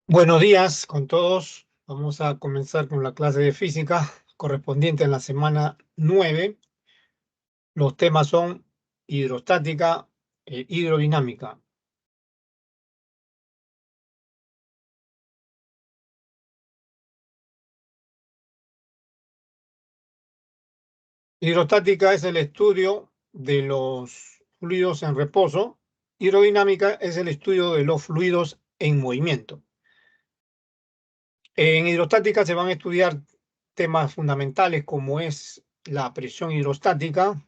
Buenos días con todos. Vamos a comenzar con la clase de física correspondiente a la semana 9. Los temas son hidrostática e hidrodinámica. Hidrostática es el estudio de los fluidos en reposo. Hidrodinámica es el estudio de los fluidos en movimiento. En hidrostática se van a estudiar temas fundamentales como es la presión hidrostática,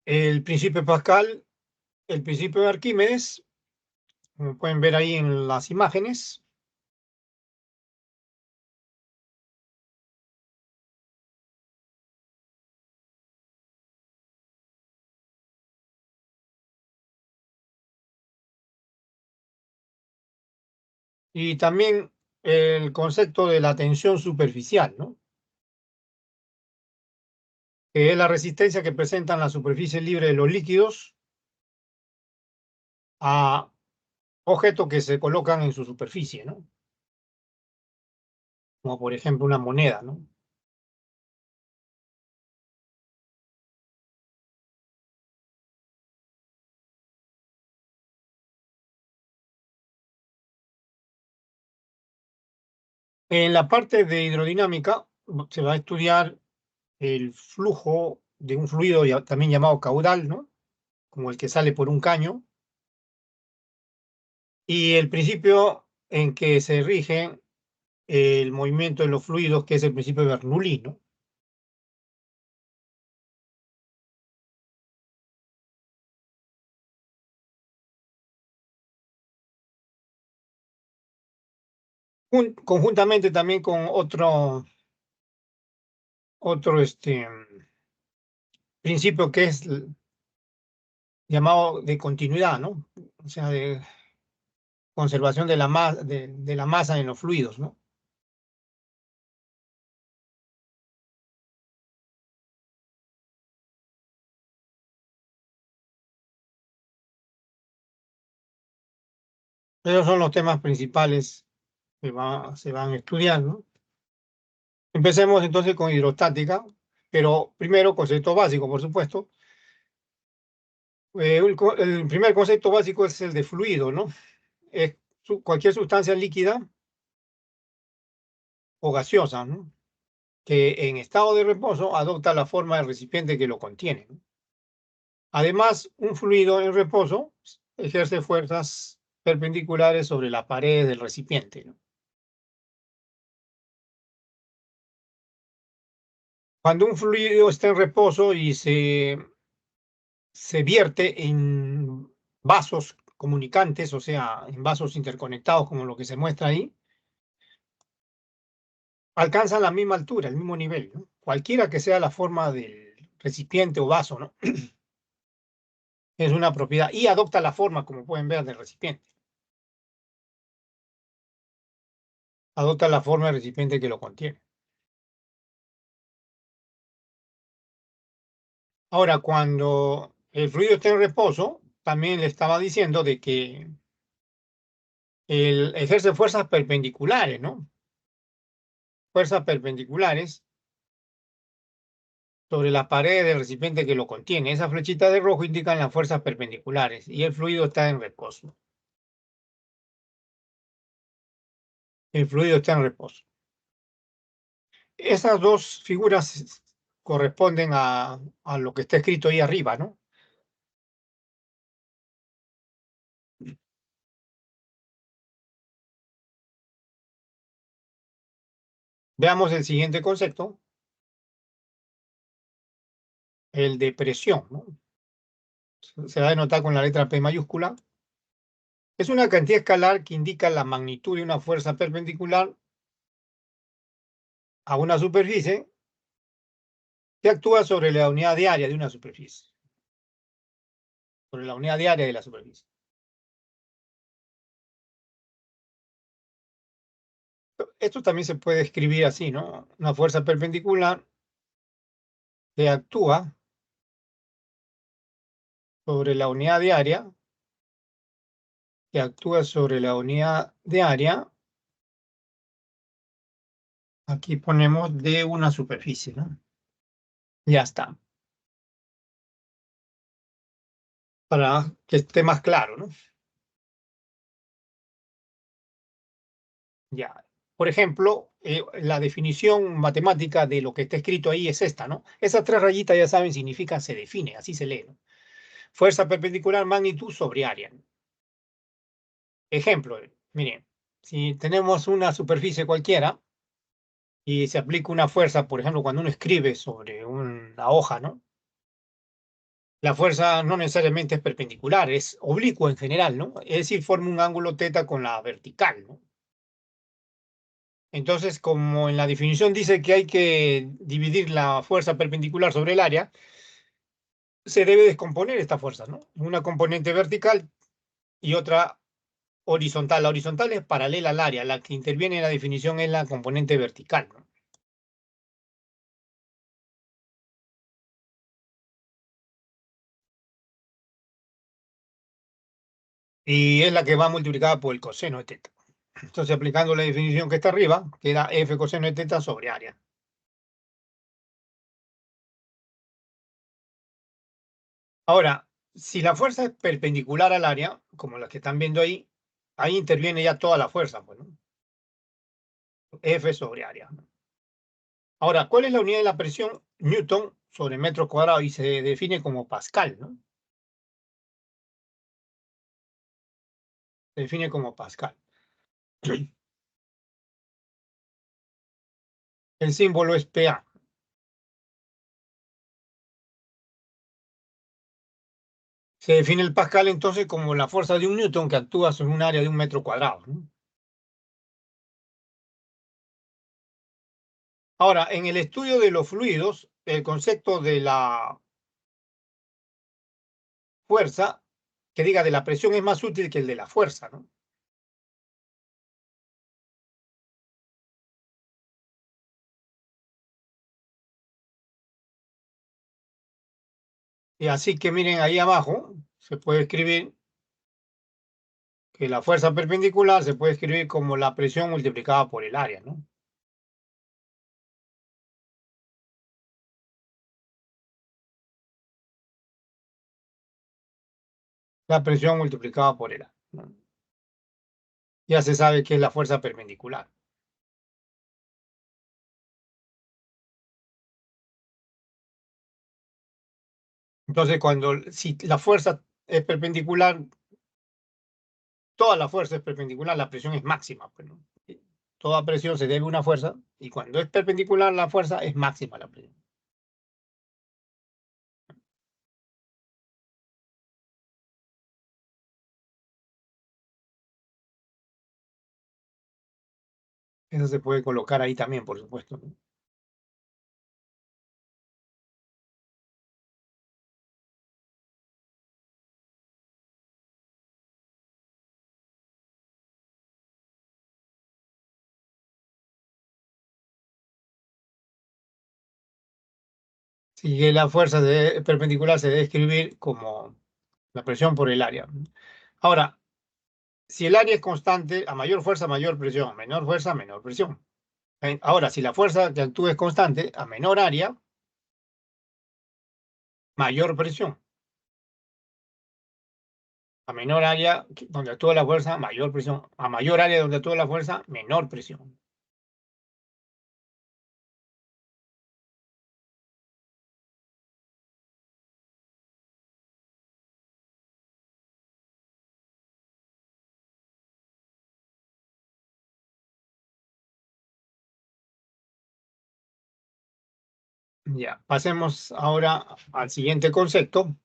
el principio de Pascal, el principio de Arquímedes, como pueden ver ahí en las imágenes, y también el concepto de la tensión superficial, ¿no? Que es la resistencia que presentan la superficie libre de los líquidos a objetos que se colocan en su superficie, ¿no? Como por ejemplo una moneda, ¿no? En la parte de hidrodinámica se va a estudiar el flujo de un fluido también llamado caudal, ¿no? Como el que sale por un caño, y el principio en que se rige el movimiento de los fluidos, que es el principio de Bernoulli, ¿no? Conjuntamente también con otro principio que es llamado de continuidad, ¿no? O sea, de conservación de la masa en los fluidos, ¿no? Esos son los temas principales que se van a estudiar, ¿no? Empecemos entonces con hidrostática, pero primero concepto básico, por supuesto. El primer concepto básico es el de fluido, ¿no? Es cualquier sustancia líquida o gaseosa, ¿no? Que en estado de reposo adopta la forma del recipiente que lo contiene, ¿no? Además, un fluido en reposo ejerce fuerzas perpendiculares sobre la pared del recipiente, ¿no? Cuando un fluido está en reposo y se vierte en vasos comunicantes, o sea, en vasos interconectados como lo que se muestra ahí, alcanzan la misma altura, el mismo nivel, ¿no? Cualquiera que sea la forma del recipiente o vaso, ¿no? Es una propiedad y adopta la forma, como pueden ver, del recipiente. Adopta la forma del recipiente que lo contiene. Ahora, cuando el fluido está en reposo, también le estaba diciendo de que ejerce fuerzas perpendiculares, ¿no? Fuerzas perpendiculares sobre la pared del recipiente que lo contiene. Esas flechitas de rojo indican las fuerzas perpendiculares y el fluido está en reposo. El fluido está en reposo. Esas dos figuras corresponden a lo que está escrito ahí arriba, ¿no? Veamos el siguiente concepto, el de presión, ¿no? Se va a denotar con la letra P mayúscula. Es una cantidad escalar que indica la magnitud de una fuerza perpendicular a una superficie que actúa sobre la unidad diaria de una superficie, sobre la unidad diaria de la superficie. Esto también se puede escribir así, ¿no? Una fuerza perpendicular que actúa sobre la unidad de área, que actúa sobre la unidad de área, aquí ponemos de una superficie, ¿no? Ya está, para que esté más claro, ¿no? Ya. Por ejemplo, la definición matemática de lo que está escrito ahí es esta, ¿no? Esas tres rayitas, ya saben, significan se define, así se lee, ¿no? Fuerza perpendicular, magnitud sobre área, ¿no? Ejemplo, miren, si tenemos una superficie cualquiera y se aplica una fuerza, por ejemplo, cuando uno escribe sobre una hoja, ¿no? La fuerza no necesariamente es perpendicular, es oblicua en general, ¿no? Es decir, forma un ángulo teta con la vertical, ¿no? Entonces, como en la definición dice que hay que dividir la fuerza perpendicular sobre el área, se debe descomponer esta fuerza, ¿no? Una componente vertical y otra horizontal. La horizontal es paralela al área, la que interviene en la definición es la componente vertical, ¿no? Y es la que va multiplicada por el coseno de teta. Entonces, aplicando la definición que está arriba, queda F coseno de teta sobre área. Ahora, si la fuerza es perpendicular al área, como la que están viendo ahí, ahí interviene ya toda la fuerza, pues, ¿no? F sobre área, ¿no? Ahora, ¿cuál es la unidad de la presión? Newton sobre metro cuadrado y se define como Pascal, ¿no? Se define como Pascal. El símbolo es PA. Se define el Pascal entonces como la fuerza de un Newton que actúa sobre un área de un metro cuadrado, ¿no? Ahora, en el estudio de los fluidos, el concepto de la fuerza, que diga de la presión, es más útil que el de la fuerza, ¿no? Y así que miren ahí abajo, se puede escribir que la fuerza perpendicular se puede escribir como la presión multiplicada por el área, ¿no? La presión multiplicada por el área, ¿no? Ya se sabe que es la fuerza perpendicular. Entonces, si la fuerza es perpendicular, toda la fuerza es perpendicular, la presión es máxima, pues, ¿no? Toda presión se debe a una fuerza y cuando es perpendicular la fuerza es máxima la presión. Eso se puede colocar ahí también, por supuesto, ¿no? Si la fuerza perpendicular se debe escribir como la presión por el área. Ahora, si el área es constante, a mayor fuerza, mayor presión, menor fuerza, menor presión. Ahora, si la fuerza que actúa es constante, a menor área, mayor presión. A menor área donde actúa la fuerza, mayor presión. A mayor área donde actúa la fuerza, menor presión. Ya, pasemos ahora al siguiente concepto,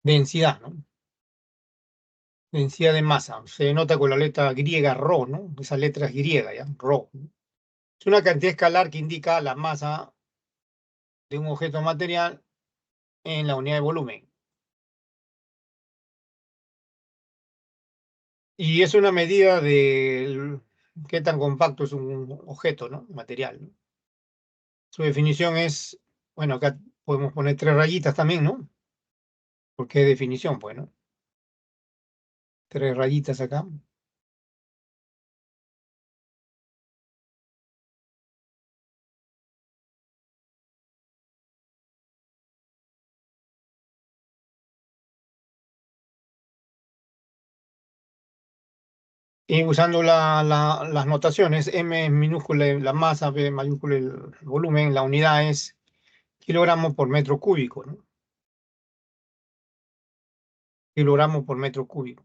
densidad, ¿no? Densidad de masa. Se nota con la letra griega ρ, ¿no? Esa letra es griega, ¿ya? Ρ, ¿no? Es una cantidad escalar que indica la masa de un objeto material en la unidad de volumen. Y es una medida de qué tan compacto es un objeto, ¿no? Material, ¿no? Su definición es, bueno, acá podemos poner 3 rayitas también, ¿no? Porque es definición, pues, ¿no? 3 rayitas acá. Y usando las notaciones, M es minúscula la masa, B mayúscula el volumen, la unidad es kilogramo por metro cúbico, ¿no? Kilogramo por metro cúbico.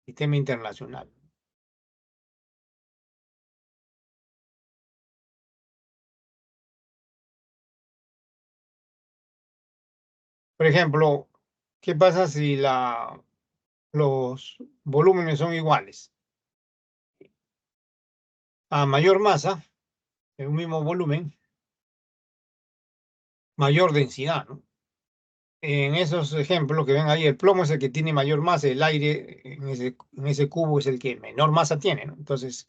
Sistema internacional. Por ejemplo, ¿qué pasa si los volúmenes son iguales? A mayor masa, en un mismo volumen, mayor densidad, ¿no? En esos ejemplos que ven ahí, el plomo es el que tiene mayor masa, el aire en ese cubo es el que menor masa tiene, ¿no? Entonces,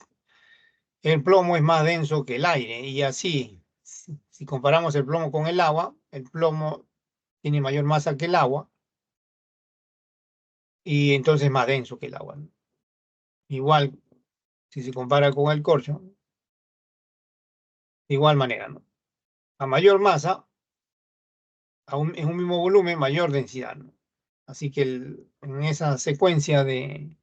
el plomo es más denso que el aire y así, si comparamos el plomo con el agua, el plomo tiene mayor masa que el agua y entonces es más denso que el agua, ¿no? Igual, si se compara con el corcho, de igual manera, ¿no? A mayor masa, en un mismo volumen, mayor densidad, ¿no? Así que en esa secuencia de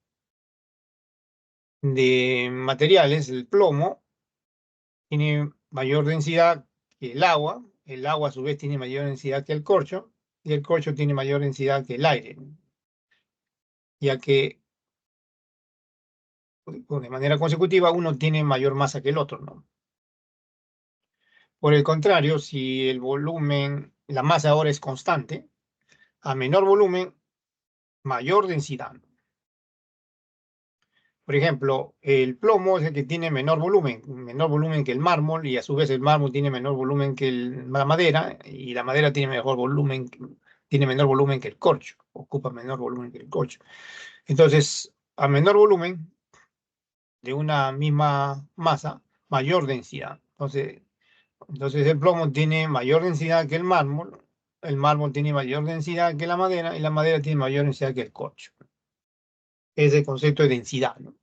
materiales, el plomo tiene mayor densidad que el agua a su vez tiene mayor densidad que el corcho, y el corcho tiene mayor densidad que el aire, ¿no? Ya que pues, de manera consecutiva uno tiene mayor masa que el otro, ¿no? Por el contrario, si el volumen, la masa ahora es constante, a menor volumen, mayor densidad. Por ejemplo, el plomo es el que tiene menor volumen que el mármol, y a su vez el mármol tiene menor volumen que la madera, y la madera tiene mejor volumen, tiene menor volumen que el corcho, ocupa menor volumen que el corcho. Entonces, a menor volumen de una misma masa, mayor densidad. Entonces el plomo tiene mayor densidad que el mármol tiene mayor densidad que la madera, y la madera tiene mayor densidad que el corcho. Es el concepto de densidad, ¿no?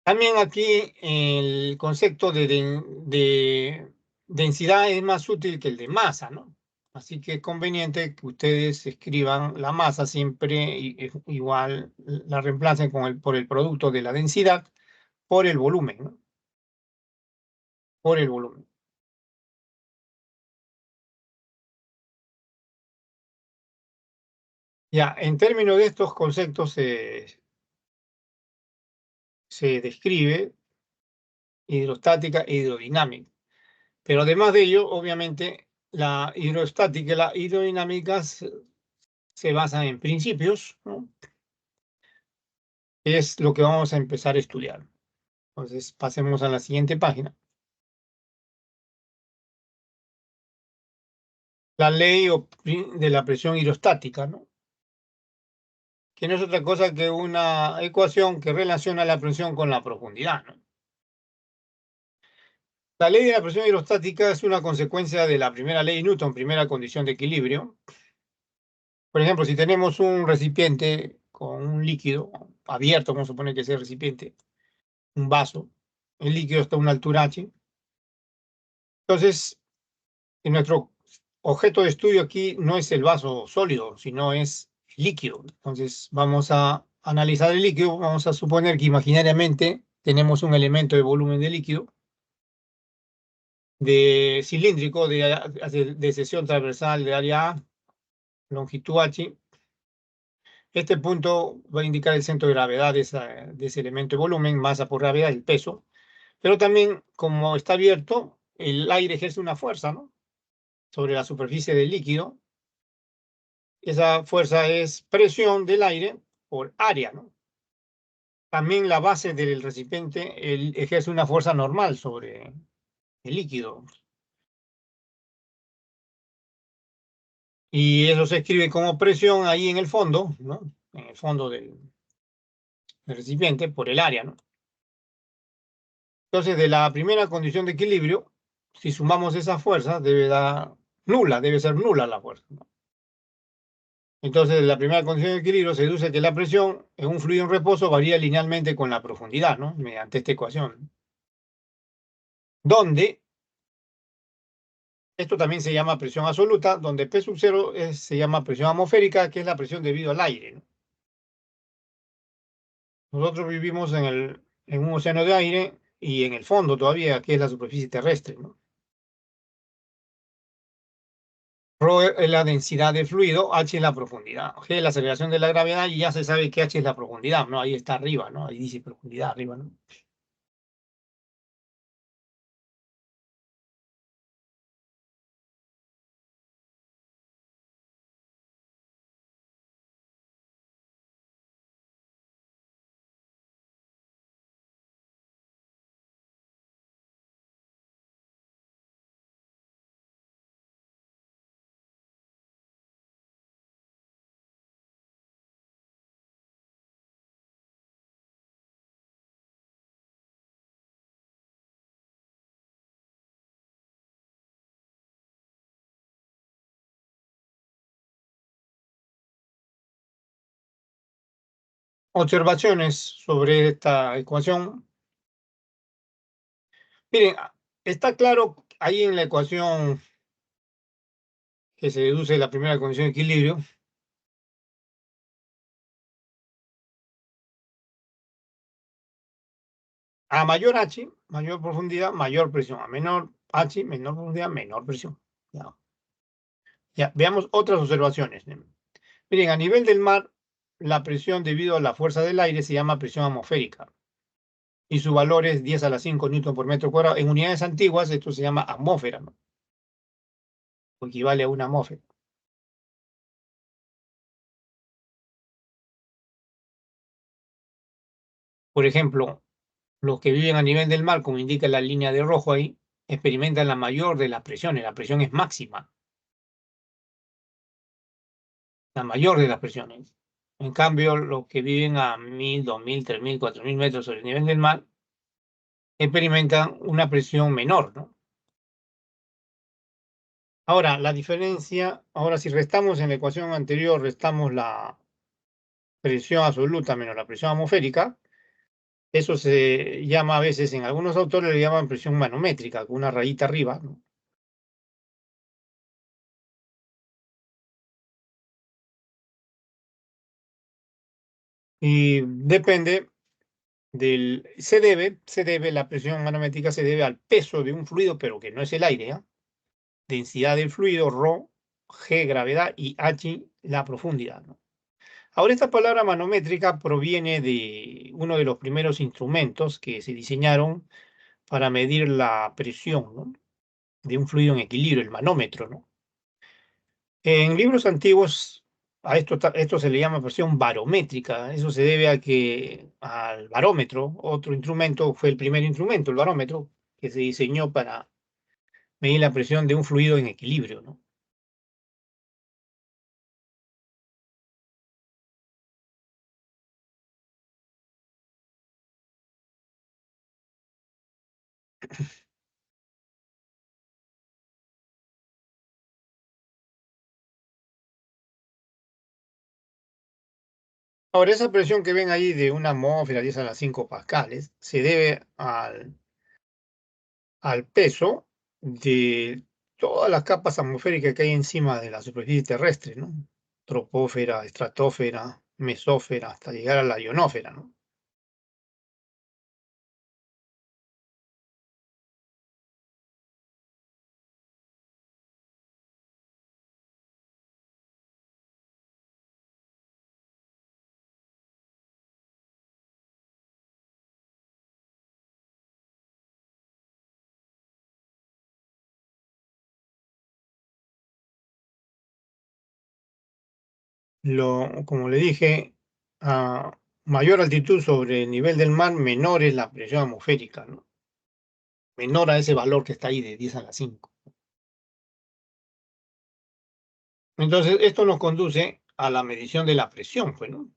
También aquí el concepto de densidad es más útil que el de masa, ¿no? Así que es conveniente que ustedes escriban la masa siempre igual, la reemplacen por el producto de la densidad por el volumen, ¿no? Por el volumen. Ya, en términos de estos conceptos se describe hidrostática e hidrodinámica. Pero además de ello, obviamente, la hidrostática y la hidrodinámica se basan en principios, ¿no? Es lo que vamos a empezar a estudiar. Entonces, pasemos a la siguiente página. La ley de la presión hidrostática, ¿no? Que no es otra cosa que una ecuación que relaciona la presión con la profundidad, ¿no? La ley de la presión hidrostática es una consecuencia de la primera ley de Newton, primera condición de equilibrio. Por ejemplo, si tenemos un recipiente con un líquido abierto, vamos a suponer que es el recipiente, un vaso, el líquido está a una altura h. Entonces, en nuestro objeto de estudio aquí no es el vaso sólido, sino es líquido. Entonces, vamos a analizar el líquido, vamos a suponer que imaginariamente tenemos un elemento de volumen de líquido, de cilíndrico, de sección transversal de área A, longitud h. Este punto va a indicar el centro de gravedad de ese elemento de volumen, masa por gravedad, el peso. Pero también, como está abierto, el aire ejerce una fuerza, ¿no? Sobre la superficie del líquido. Esa fuerza es presión del aire por área, ¿no? También la base del recipiente ejerce una fuerza normal sobre el líquido. Y eso se escribe como presión ahí en el fondo, ¿no? en el fondo del recipiente por el área, ¿no? Entonces, de la primera condición de equilibrio, si sumamos esas fuerzas, debe ser nula la fuerza, ¿no? Entonces, de la primera condición de equilibrio se deduce que la presión en un fluido en reposo varía linealmente con la profundidad, ¿no? Mediante esta ecuación, donde esto también se llama presión absoluta, donde P sub 0 se llama presión atmosférica, que es la presión debido al aire, ¿no? Nosotros vivimos en un océano de aire y en el fondo todavía, que es la superficie terrestre, ¿no? Rho es la densidad de fluido, H es la profundidad, G es la aceleración de la gravedad y ya se sabe que H es la profundidad, ¿no? Ahí está arriba, ¿no? Ahí dice profundidad arriba, ¿no? Observaciones sobre esta ecuación. Miren, está claro ahí en la ecuación que se deduce la primera condición de equilibrio. A mayor H, mayor profundidad, mayor presión. A menor H, menor profundidad, menor presión. Ya, ya. Veamos otras observaciones. Miren, a nivel del mar, la presión debido a la fuerza del aire se llama presión atmosférica y su valor es 10 a la 5 newton por metro cuadrado. En unidades antiguas esto se llama atmósfera, ¿no? O equivale a una atmósfera. Por ejemplo, los que viven a nivel del mar, como indica la línea de rojo ahí, experimentan la mayor de las presiones. La presión es máxima, la mayor de las presiones. En cambio, los que viven a 1000, 2000, 3000, 4000 metros sobre el nivel del mar experimentan una presión menor, ¿no? Ahora, la diferencia, ahora si restamos en la ecuación anterior, restamos la presión absoluta menos la presión atmosférica, eso se llama a veces, en algunos autores le llaman presión manométrica, con una rayita arriba, ¿no? Y depende la presión manométrica se debe al peso de un fluido, pero que no es el aire, ¿ah? Densidad del fluido, ρ, G, gravedad, y H, la profundidad, ¿no? Ahora, esta palabra manométrica proviene de uno de los primeros instrumentos que se diseñaron para medir la presión, ¿no? De un fluido en equilibrio, el manómetro, ¿no? En libros antiguos a esto se le llama presión barométrica. Eso se debe a que al barómetro, otro instrumento, fue el primer instrumento, el barómetro, que se diseñó para medir la presión de un fluido en equilibrio, ¿no? Ahora, esa presión que ven ahí de una atmósfera 10 a las 5 pascales se debe al peso de todas las capas atmosféricas que hay encima de la superficie terrestre, ¿no? Troposfera, estratosfera, mesósfera, hasta llegar a la ionósfera, ¿no? Como le dije, a mayor altitud sobre el nivel del mar, menor es la presión atmosférica, ¿no? Menor a ese valor que está ahí de 10 a la 5. Entonces, esto nos conduce a la medición de la presión, pues, ¿no?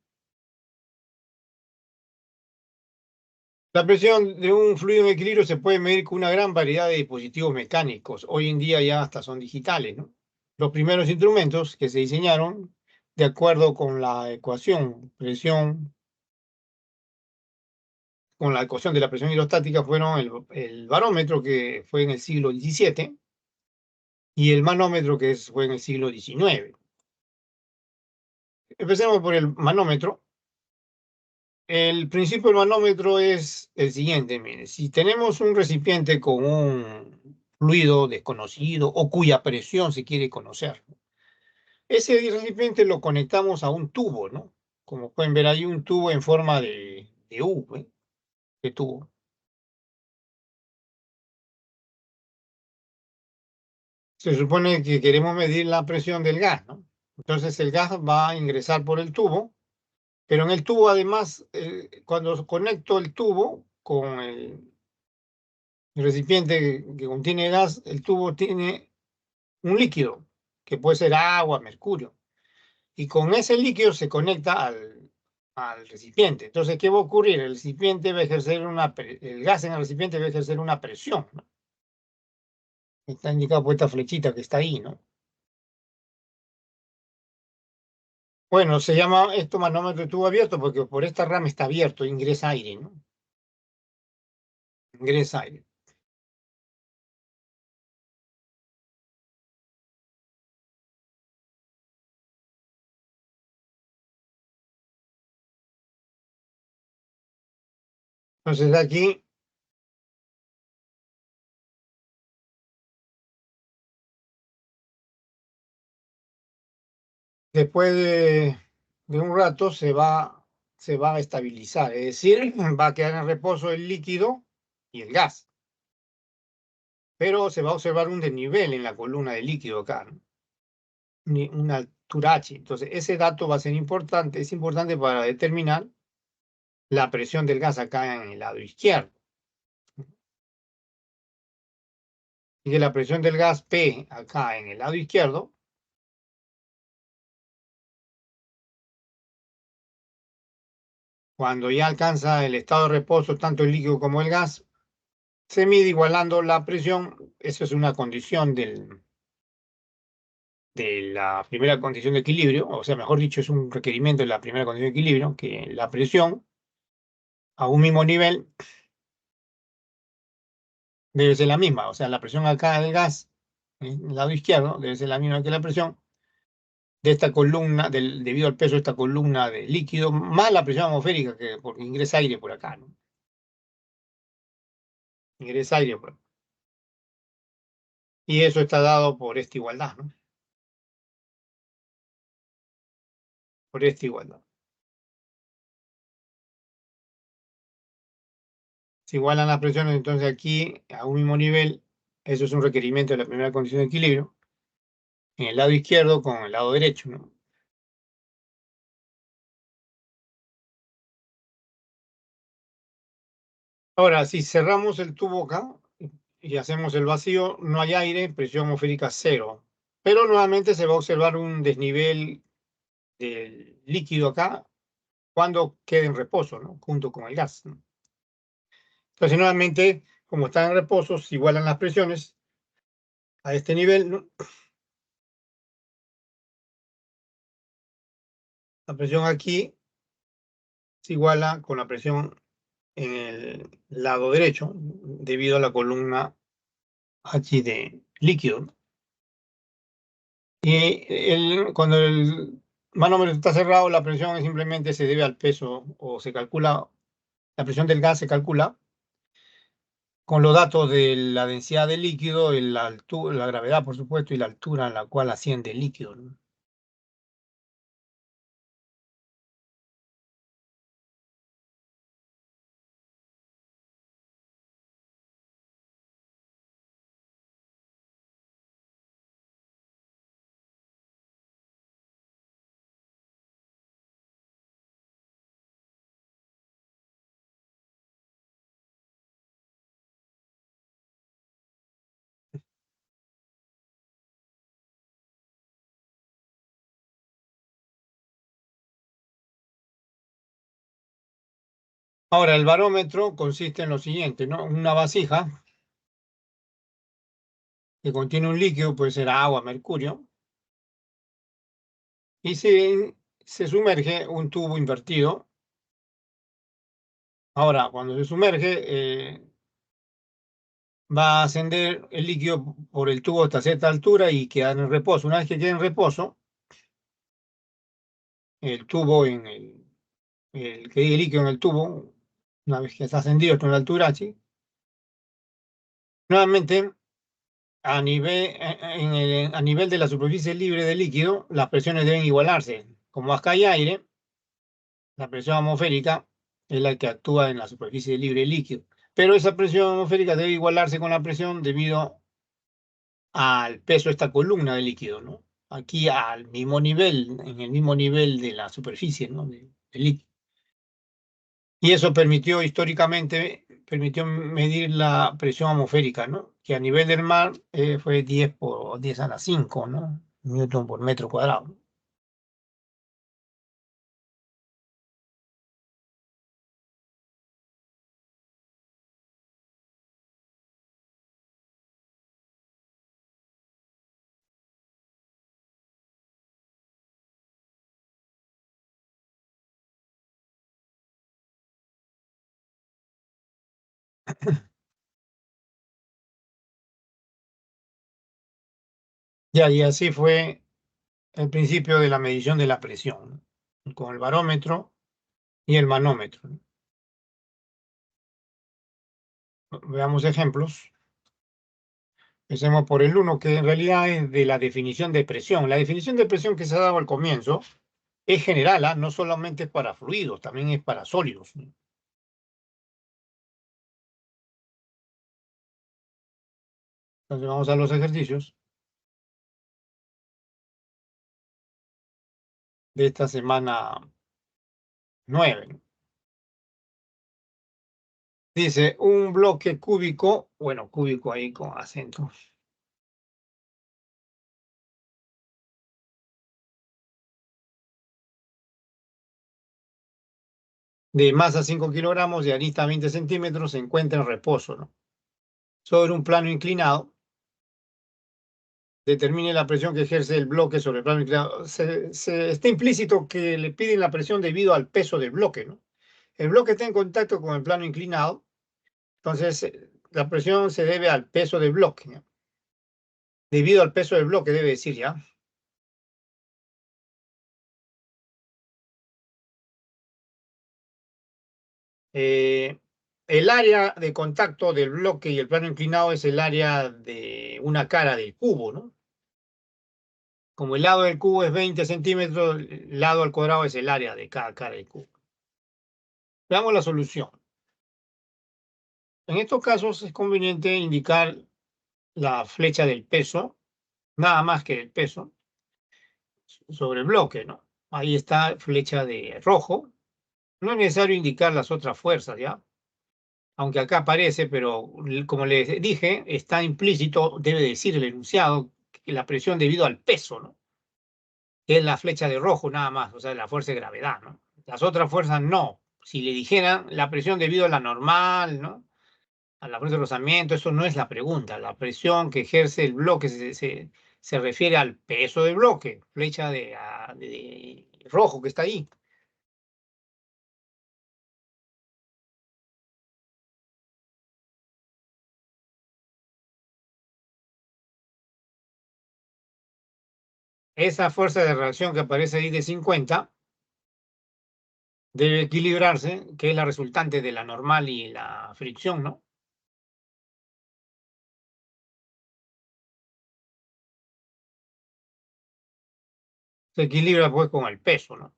La presión de un fluido en equilibrio se puede medir con una gran variedad de dispositivos mecánicos. Hoy en día ya hasta son digitales, ¿no? Los primeros instrumentos que se diseñaron de acuerdo con la ecuación presión, con la ecuación de la presión hidrostática fueron el barómetro, que fue en el siglo XVII, y el manómetro, que fue en el siglo XIX. Empecemos por el manómetro. El principio del manómetro es el siguiente, mire, si tenemos un recipiente con un fluido desconocido o cuya presión se quiere conocer, ese recipiente lo conectamos a un tubo, ¿no? Como pueden ver, hay un tubo en forma de U, ¿eh? De tubo. Se supone que queremos medir la presión del gas, ¿no? Entonces el gas va a ingresar por el tubo, pero en el tubo además, cuando conecto el tubo con el recipiente que contiene gas, el tubo tiene un líquido, que puede ser agua, mercurio, y con ese líquido se conecta al recipiente. Entonces, ¿qué va a ocurrir? El recipiente va a ejercer el gas en el recipiente va a ejercer una presión, ¿no? Está indicado por esta flechita que está ahí, ¿no? Bueno, se llama esto manómetro de tubo abierto porque por esta rama está abierto, ingresa aire, ¿no? Ingresa aire. Entonces aquí, después de un rato, se va a estabilizar, es decir, va a quedar en reposo el líquido y el gas, pero se va a observar un desnivel en la columna de líquido acá, ¿no? Una altura H. Entonces, ese dato va a ser importante, es importante para determinar la presión del gas acá en el lado izquierdo. Y que la presión del gas P acá en el lado izquierdo, cuando ya alcanza el estado de reposo, tanto el líquido como el gas, se mide igualando la presión. Eso es una condición de la primera condición de equilibrio, o sea, mejor dicho, es un requerimiento de la primera condición de equilibrio, que la presión a un mismo nivel debe ser la misma. O sea, la presión acá del gas, en el lado izquierdo, debe ser la misma que la presión de esta columna, debido al peso de esta columna de líquido, más la presión atmosférica, que porque ingresa aire por acá, ¿no? Ingresa aire por acá. Y eso está dado por esta igualdad, ¿no? Por esta igualdad. Se igualan las presiones, entonces aquí, a un mismo nivel, eso es un requerimiento de la primera condición de equilibrio, en el lado izquierdo con el lado derecho, ¿no? Ahora, si cerramos el tubo acá y hacemos el vacío, no hay aire, presión atmosférica cero. Pero nuevamente se va a observar un desnivel del líquido acá cuando quede en reposo, ¿no? Junto con el gas, ¿no? Entonces, nuevamente, como están en reposo, se igualan las presiones a este nivel, ¿no? La presión aquí se iguala con la presión en el lado derecho, debido a la columna H de líquido, ¿no? Y cuando el manómetro está cerrado, la presión simplemente se debe al peso, o se calcula, la presión del gas se calcula con los datos de la densidad del líquido, la altura, la gravedad, por supuesto, y la altura en la cual asciende el líquido, ¿no? Ahora, el barómetro consiste en lo siguiente, ¿no? Una vasija que contiene un líquido, puede ser agua, mercurio, y se sumerge un tubo invertido. Ahora, cuando se sumerge, va a ascender el líquido por el tubo hasta cierta altura y quedar en reposo. Una vez que quede en reposo, el tubo que el líquido en el tubo, una vez que está ascendido hasta una altura así, nuevamente a nivel de la superficie libre del líquido, las presiones deben igualarse. Como acá hay aire, la presión atmosférica es la que actúa en la superficie libre del líquido. Pero esa presión atmosférica debe igualarse con la presión debido al peso de esta columna de líquido, ¿no? Aquí al mismo nivel, en el mismo nivel de la superficie, ¿no? Del líquido. Y eso permitió históricamente, permitió medir la presión atmosférica, ¿no? Que a nivel del mar fue 10 por 10 a la 5, ¿no? Newton por metro cuadrado. Ya, y así fue el principio de la medición de la presión, ¿no? Con el barómetro y el manómetro, ¿no? Veamos ejemplos. Empecemos por el uno, que en realidad es de la definición de presión. La definición de presión que se ha dado al comienzo es general, ¿ah? No solamente es para fluidos, también es para sólidos, ¿no? Entonces vamos a los ejercicios de esta semana 9, ¿no? Dice un bloque cúbico, bueno, cúbico ahí con acento, de masa 5 kilogramos y arista 20 centímetros se encuentra en reposo, ¿no? Sobre un plano inclinado. Determine la presión que ejerce el bloque sobre el plano inclinado. Está implícito que le piden la presión debido al peso del bloque, ¿no? El bloque está en contacto con el plano inclinado, entonces la presión se debe al peso del bloque, ¿no? Debido al peso del bloque, debe decir ya. Eh, el área de contacto del bloque y el plano inclinado es el área de una cara del cubo, ¿no? Como el lado del cubo es 20 centímetros, el lado al cuadrado es el área de cada cara del cubo. Veamos la solución. En estos casos es conveniente indicar la flecha del peso, nada más que el peso, sobre el bloque, ¿no? Ahí está flecha de rojo. No es necesario indicar las otras fuerzas, ¿ya? Aunque acá aparece, pero como les dije, está implícito, debe decir el enunciado, que la presión debido al peso, ¿no? Que es la flecha de rojo nada más, o sea, la fuerza de gravedad, ¿no? Las otras fuerzas no. Si le dijeran la presión debido a la normal, ¿no? A la fuerza de rozamiento, eso no es la pregunta. La presión que ejerce el bloque se refiere al peso del bloque, flecha de rojo que está ahí. Esa fuerza de reacción que aparece ahí de 50 debe equilibrarse, que es la resultante de la normal y la fricción, ¿no? Se equilibra pues con el peso, ¿no?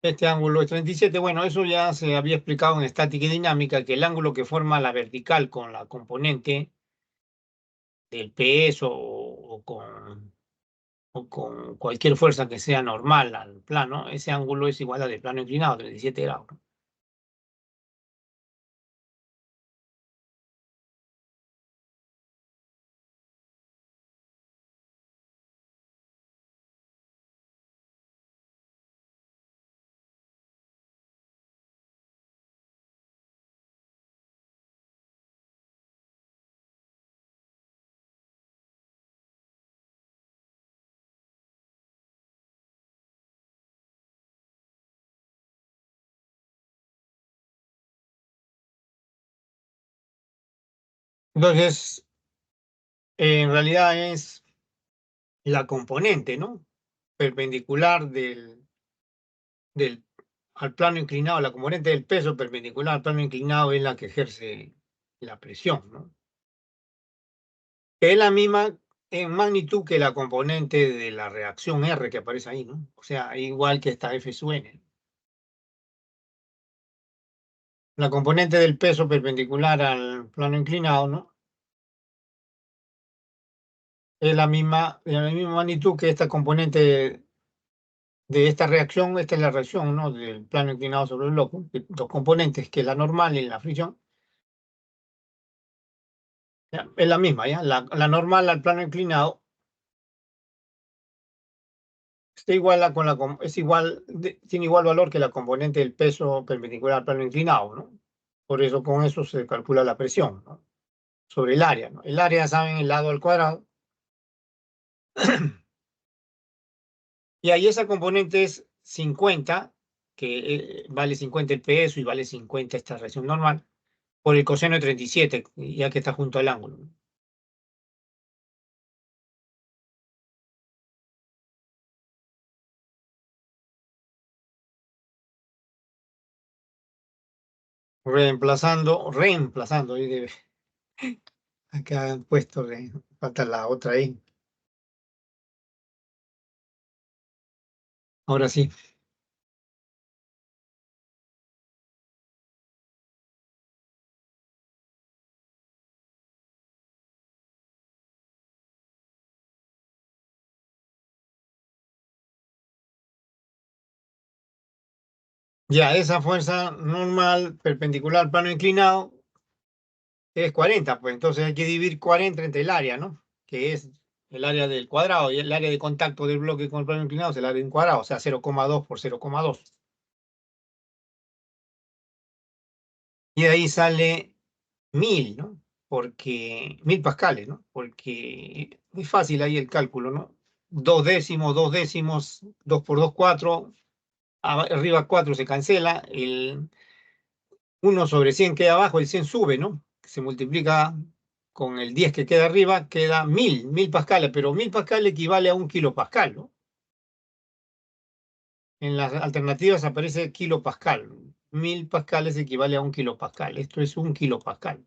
Este ángulo es 37. Bueno, eso ya se había explicado en estática y dinámica, que el ángulo que forma la vertical con la componente del peso o con cualquier fuerza que sea normal al plano, ese ángulo es igual al del plano inclinado, 37 grados. Entonces, en realidad es la componente, ¿no? Perpendicular del, al plano inclinado, la componente del peso perpendicular al plano inclinado es la que ejerce la presión, ¿no? Es la misma en magnitud que la componente de la reacción R que aparece ahí, ¿no? O sea, igual que esta F sub n. La componente del peso perpendicular al plano inclinado, ¿no? Es la misma, de la misma magnitud que esta componente de esta reacción. Esta es la reacción, ¿no? Del plano inclinado sobre el bloque, dos componentes, que es la normal y la fricción. ¿Ya? Es la misma, ¿ya? La normal al plano inclinado está igual es igual, tiene igual valor que la componente del peso perpendicular al plano inclinado, ¿no? Por eso con eso se calcula la presión, ¿no? Sobre el área, ¿no? El área, saben, el lado al cuadrado. Y ahí esa componente es 50, que vale 50 el peso y vale 50 esta reacción normal, por el coseno de 37, ya que está junto al ángulo, ¿no? Reemplazando, acá han puesto, falta la otra ahí. Ahora sí. Ya, esa fuerza normal perpendicular al plano inclinado es 40, pues entonces hay que dividir 40 entre el área, ¿no? Que es el área del cuadrado, y el área de contacto del bloque con el plano inclinado es el área de un cuadrado, o sea, 0,2 por 0,2. Y de ahí sale 1000, ¿no? Porque 1000 pascales, ¿no? Porque es fácil ahí el cálculo, ¿no? Dos décimos, 2 por 2 4, arriba 4 se cancela, el 1/100 queda abajo, el 100 sube, ¿no? Se multiplica con el 10 que queda arriba, queda 1000 pascales, pero 1000 pascales equivale a un kilopascal, ¿no? En las alternativas aparece kilopascal. 1000 pascales equivale a un kilopascal. Esto es un kilopascal.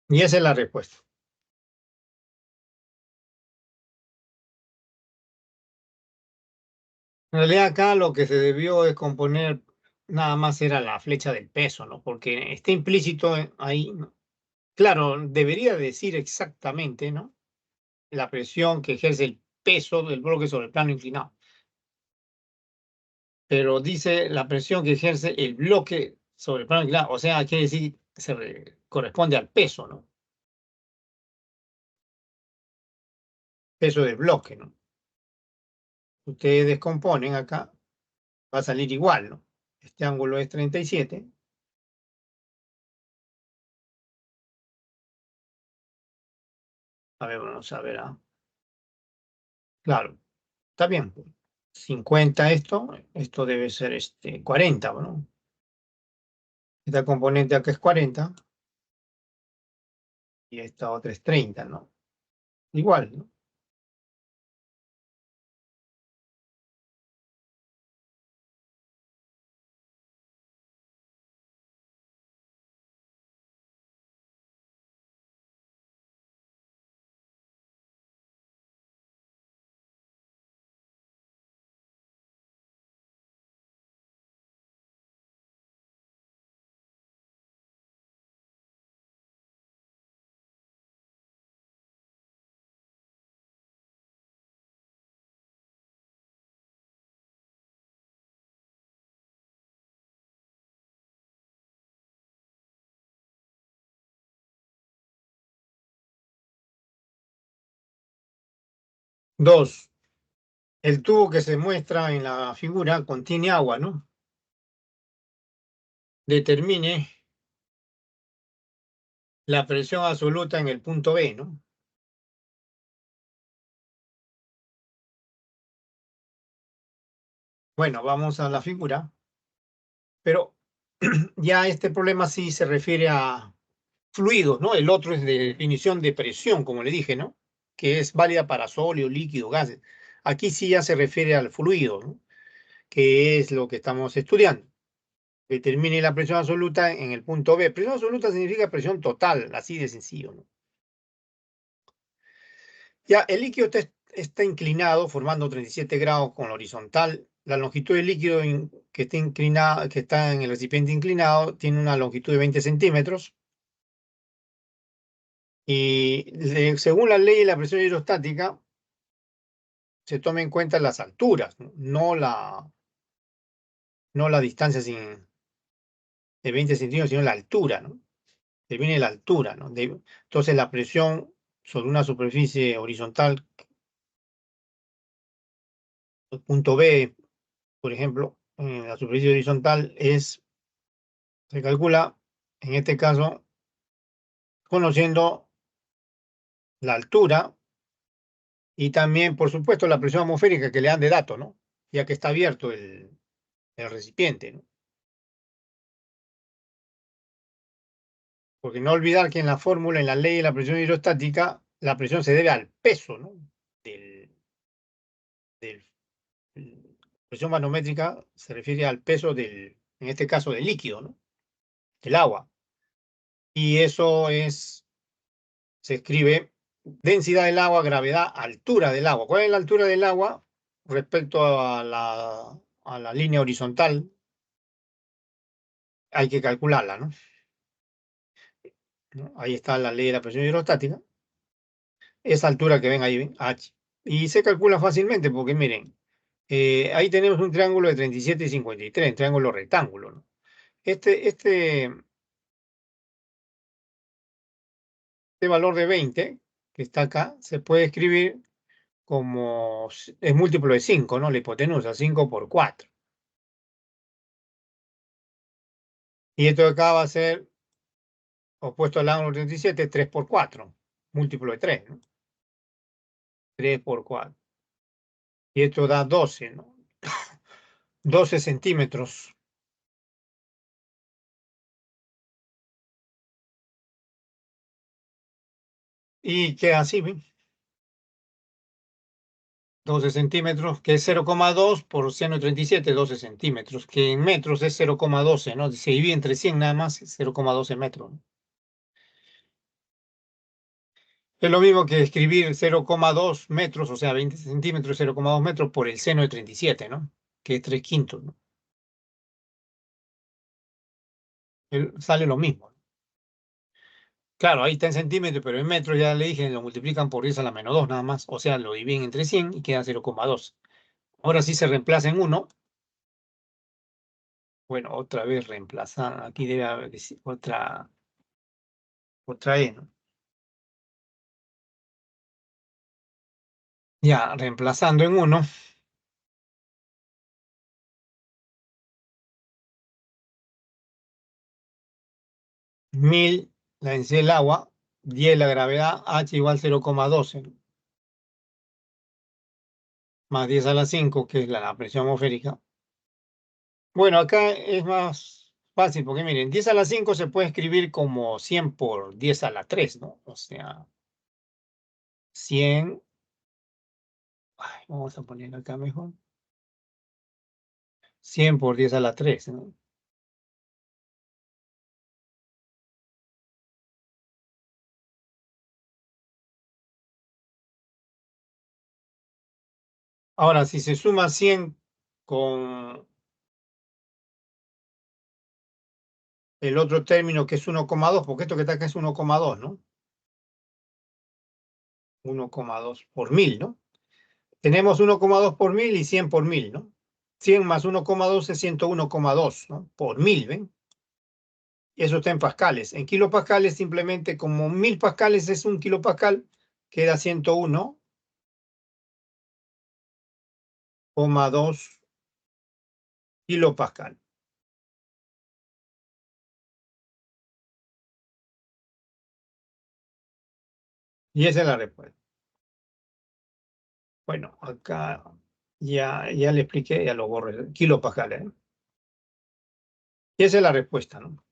Y esa es la respuesta. En realidad acá lo que se debió es componer nada más era la flecha del peso, ¿no? Porque está implícito ahí, ¿no? Claro, debería decir exactamente, ¿no? La presión que ejerce el peso del bloque sobre el plano inclinado. Pero dice la presión que ejerce el bloque sobre el plano inclinado. O sea, quiere decir que corresponde al peso, ¿no? Peso del bloque, ¿no? Ustedes descomponen acá, va a salir igual, ¿no? Este ángulo es 37. A ver, vamos a ver. Claro, está bien. 50 esto debe ser 40, ¿no? Esta componente acá es 40 y esta otra es 30, ¿no? Igual, ¿no? Dos. El tubo que se muestra en la figura contiene agua, ¿no? Determine la presión absoluta en el punto B, ¿no? Bueno, vamos a la figura, pero ya este problema sí se refiere a fluidos, ¿no? El otro es de definición de presión, como le dije, ¿no? Que es válida para sólido, líquido, gases. Aquí sí ya se refiere al fluido, ¿no? Que es lo que estamos estudiando. Determine la presión absoluta en el punto B. Presión absoluta significa presión total, así de sencillo, ¿no? Ya, el líquido está inclinado, formando 37 grados con la horizontal. La longitud del líquido que está inclinado, que está en el recipiente inclinado, tiene una longitud de 20 centímetros. Y según la ley de la presión hidrostática, se toma en cuenta las alturas, ¿no? No la distancia de 20 centímetros, sino la altura, ¿no? Viene la altura, ¿no? Entonces la presión sobre una superficie horizontal, el punto B, por ejemplo, en la superficie horizontal se calcula, en este caso, conociendo la altura y también, por supuesto, la presión atmosférica que le dan de dato, ¿no? Ya que está abierto el recipiente, ¿no? Porque no olvidar que en la fórmula, en la ley de la presión hidrostática, la presión se debe al peso, ¿no? Del, del, presión manométrica se refiere al peso en este caso, del líquido, ¿no? Del agua. Y eso se escribe densidad del agua, gravedad, altura del agua. ¿Cuál es la altura del agua respecto a la línea horizontal? Hay que calcularla, ¿no? ¿No? Ahí está la ley de la presión hidrostática. Esa altura que ven ahí, ¿ven? H. Y se calcula fácilmente porque miren, ahí tenemos un triángulo de 37 y 53, un triángulo rectángulo, ¿no? Este valor de 20 que está acá se puede escribir como es múltiplo de 5, ¿no? La hipotenusa, 5 por 4. Y esto de acá va a ser opuesto al ángulo 37, 3 por 4, múltiplo de 3, ¿no? 3 por 4. Y esto da 12, ¿no? 12 centímetros. Y queda así, ¿ven? 12 centímetros, que es 0,2 por seno de 37, 12 centímetros, que en metros es 0,12, ¿no? Se divide entre 100 nada más, 0,12 metros, ¿no? Es lo mismo que escribir 0,2 metros, o sea, 20 centímetros, 0,2 metros por el seno de 37, ¿no? Que es 3 quintos, ¿no? Sale lo mismo. Claro, ahí está en centímetros, pero en metros ya le dije, lo multiplican por 10 a la menos 2 nada más. O sea, lo dividen entre 100 y queda 0,2. Ahora sí se reemplaza en 1. Bueno, otra vez reemplazar. Aquí debe haber otra E, ¿no? Ya, reemplazando en 1, 1000 la densidad del agua, 10 la gravedad, H igual 0,12, ¿no? Más 10 a la 5, que es la presión atmosférica. Bueno, acá es más fácil porque miren, 10 a la 5 se puede escribir como 100 por 10 a la 3, ¿no? O sea, 100, ay, vamos a poner acá mejor, 100 por 10 a la 3, ¿no? Ahora, si se suma 100 con el otro término que es 1,2, porque esto que está acá es 1,2, ¿no? 1,2 por 1000, ¿no? Tenemos 1,2 por 1000 y 100 por 1000, ¿no? 100 más 1,2 es 101,2, ¿no? Por 1000, ¿ven? Eso está en pascales. En kilopascales, simplemente como 1000 pascales es un kilopascal, queda 101 2 kilopascal. Y esa es la respuesta. Bueno, acá ya le expliqué, ya lo borré. Kilopascal, ¿eh? Y esa es la respuesta, ¿no?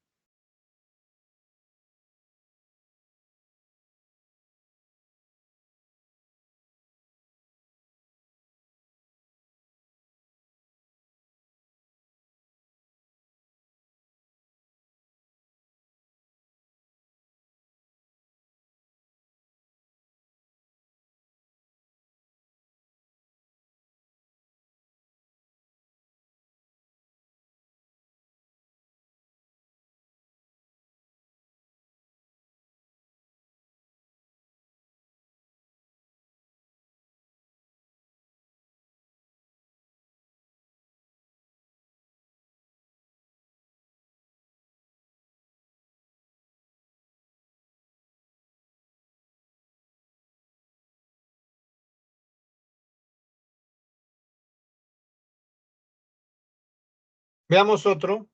Veamos otro.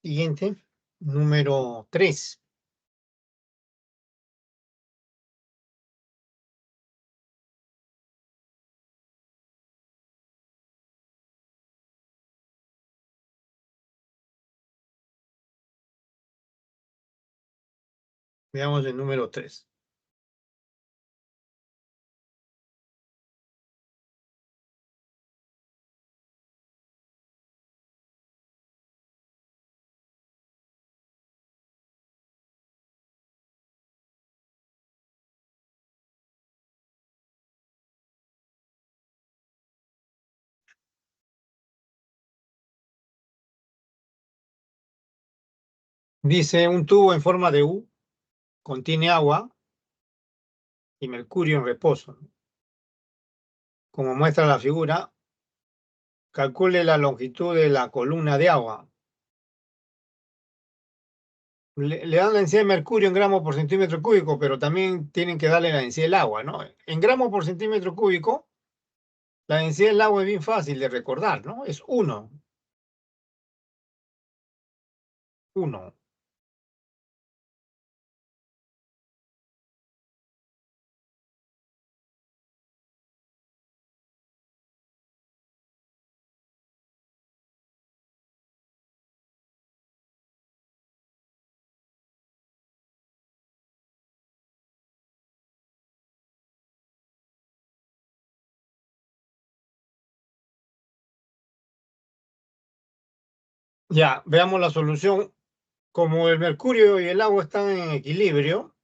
Siguiente, número 3. Veamos el número 3. Dice, un tubo en forma de U contiene agua y mercurio en reposo, ¿no? Como muestra la figura, calcule la longitud de la columna de agua. Le dan la densidad de mercurio en gramos por centímetro cúbico, pero también tienen que darle la densidad del agua, ¿no? En gramos por centímetro cúbico, la densidad del agua es bien fácil de recordar, ¿no? Es 1. 1. Ya, veamos la solución. Como el mercurio y el agua están en equilibrio,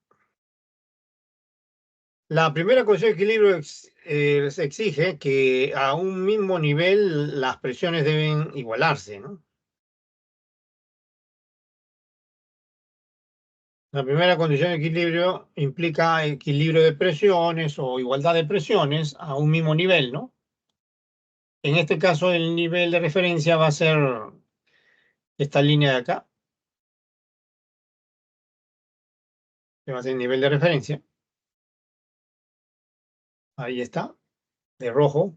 la primera condición de equilibrio se exige que a un mismo nivel las presiones deben igualarse, ¿no? La primera condición de equilibrio implica equilibrio de presiones o igualdad de presiones a un mismo nivel, ¿no? En este caso, el nivel de referencia va a ser esta línea de acá, que va a ser el nivel de referencia. Ahí está, de rojo.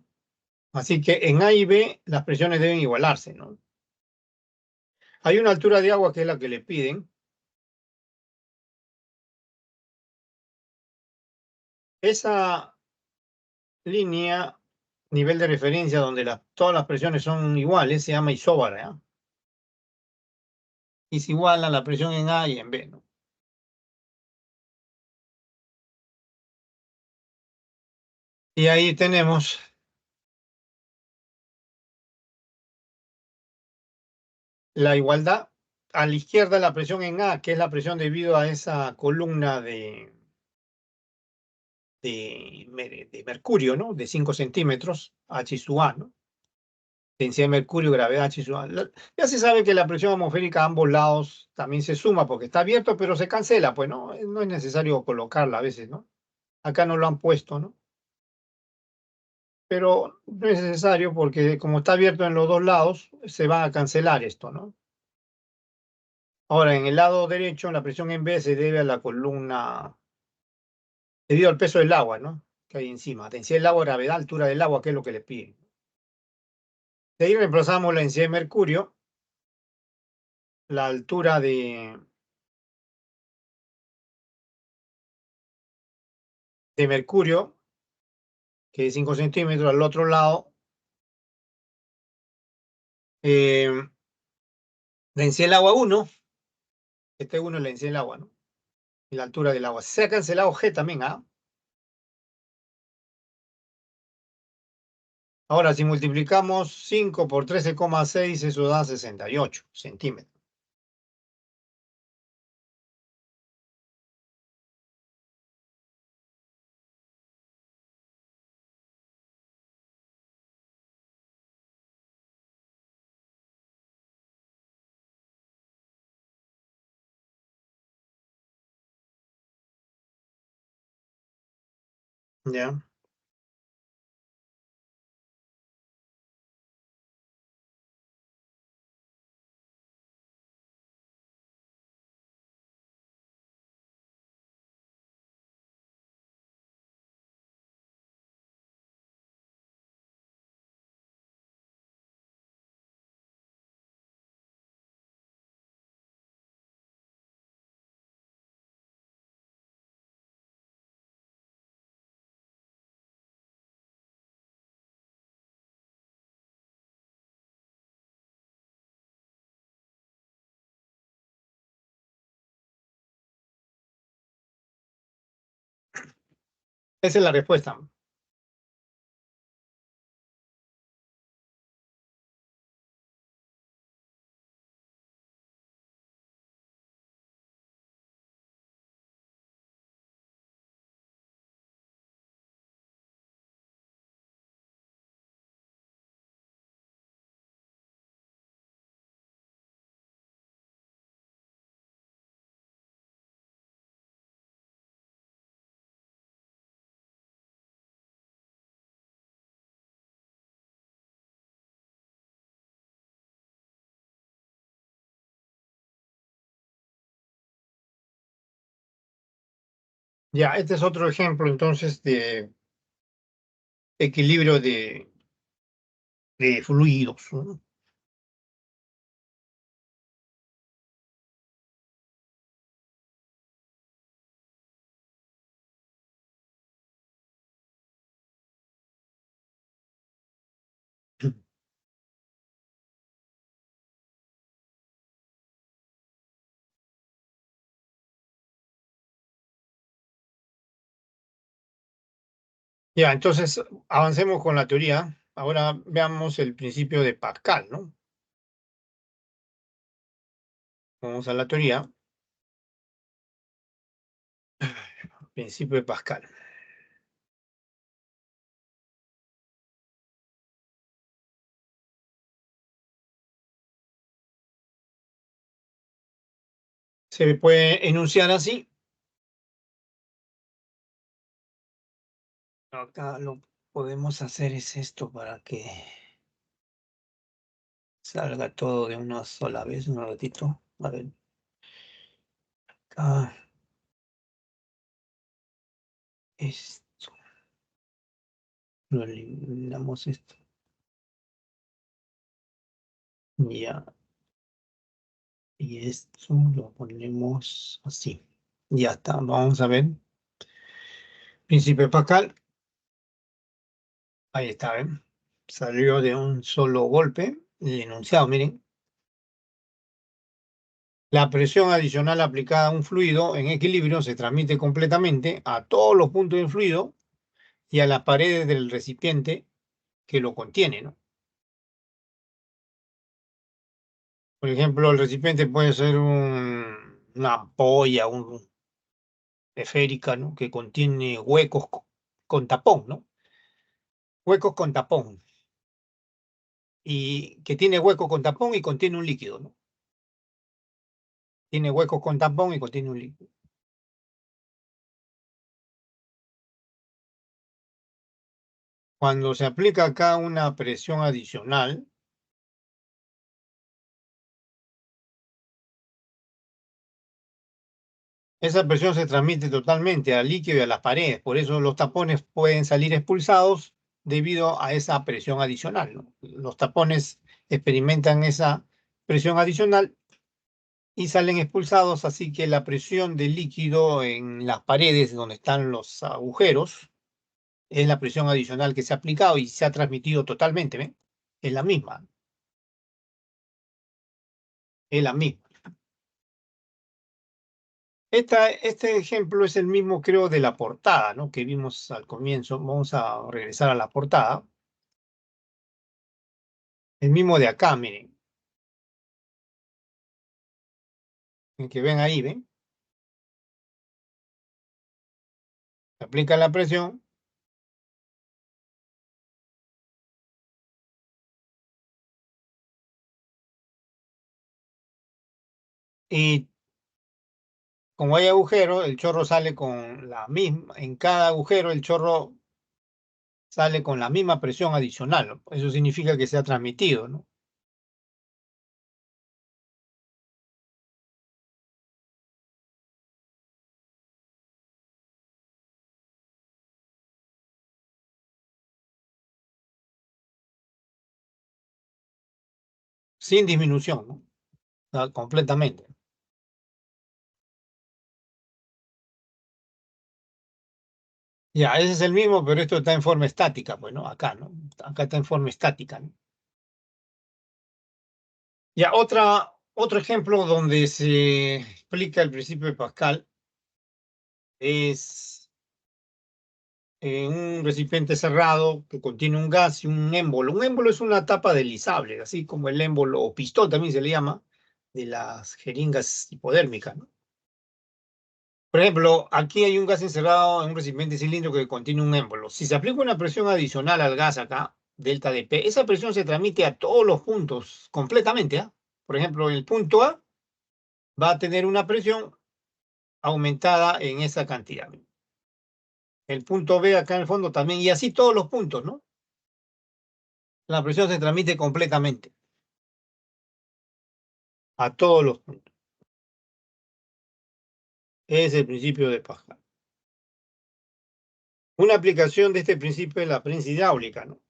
Así que en A y B las presiones deben igualarse, ¿no? Hay una altura de agua que es la que le piden. Esa línea, nivel de referencia, donde todas las presiones son iguales, se llama isóbara, ¿ya? Y se iguala la presión en A y en B, ¿no? Y ahí tenemos la igualdad. A la izquierda la presión en A, que es la presión debido a esa columna de mercurio, ¿no? De 5 centímetros, H sub A, ¿no? Densidad de mercurio, gravedad H sub A. Ya se sabe que la presión atmosférica a ambos lados también se suma porque está abierto, pero se cancela, pues, ¿no? No es necesario colocarla a veces, ¿no? Acá no lo han puesto, ¿no? Pero no es necesario porque como está abierto en los dos lados, se va a cancelar esto, ¿no? Ahora, en el lado derecho, la presión en B se debe a la columna, debido al peso del agua, ¿no? Que hay encima. Densidad del agua, gravedad, altura del agua, que es lo que le piden. De ahí reemplazamos la densidad de mercurio, la altura de mercurio, que es 5 centímetros al otro lado. La densidad del agua 1, este 1 es la densidad del agua, ¿no? Y la altura del agua. Se ha cancelado G también, ¿ah? Ahora, si multiplicamos 5 por 13,6, eso da 68 centímetros. ¿Ya? Esa es la respuesta. Ya, este es otro ejemplo entonces de equilibrio de fluidos, ¿no? Ya, entonces avancemos con la teoría. Ahora veamos el principio de Pascal, ¿no? Vamos a la teoría. Principio de Pascal. Se puede enunciar así. Acá lo podemos hacer es esto para que salga todo de una sola vez, un ratito. A ver, acá esto, lo eliminamos esto. Ya, y esto lo ponemos así. Ya está, vamos a ver. Principio de Pascal, ahí está, ¿ven? Salió de un solo golpe el enunciado, miren. La presión adicional aplicada a un fluido en equilibrio se transmite completamente a todos los puntos del fluido y a las paredes del recipiente que lo contiene, ¿no? Por ejemplo, el recipiente puede ser una ampolla, esférica, ¿no? Que contiene huecos con tapón, ¿no? Huecos con tapón. Y que tiene hueco con tapón y contiene un líquido, ¿no? Tiene huecos con tapón y contiene un líquido. Cuando se aplica acá una presión adicional, esa presión se transmite totalmente al líquido y a las paredes. Por eso los tapones pueden salir expulsados debido a esa presión adicional, ¿no? Los tapones experimentan esa presión adicional y salen expulsados, así que la presión del líquido en las paredes donde están los agujeros es la presión adicional que se ha aplicado y se ha transmitido totalmente, ¿ven? Es la misma, es la misma. Este ejemplo es el mismo, creo, de la portada, ¿no? Que vimos al comienzo. Vamos a regresar a la portada. El mismo de acá, miren. El que ven ahí, ¿ven? Se aplica la presión y como hay agujero, el chorro sale con la misma, en cada agujero el chorro sale con la misma presión adicional, ¿no? Eso significa que se ha transmitido, ¿no? Sin disminución, ¿no? Ah, completamente. Ya, ese es el mismo, pero esto está en forma estática, pues, ¿no? Acá, ¿no? Acá está en forma estática, ¿no? Ya, otro ejemplo donde se explica el principio de Pascal es un recipiente cerrado que contiene un gas y un émbolo. Un émbolo es una tapa deslizable, así como el émbolo o pistón también se le llama, de las jeringas hipodérmicas, ¿no? Por ejemplo, aquí hay un gas encerrado en un recipiente cilíndrico que contiene un émbolo. Si se aplica una presión adicional al gas acá, delta de P, esa presión se transmite a todos los puntos completamente, ¿ah? Por ejemplo, el punto A va a tener una presión aumentada en esa cantidad. El punto B acá en el fondo también, y así todos los puntos, ¿no? La presión se transmite completamente a todos los puntos. Es el principio de Pascal. Una aplicación de este principio es la prensa hidráulica, ¿no?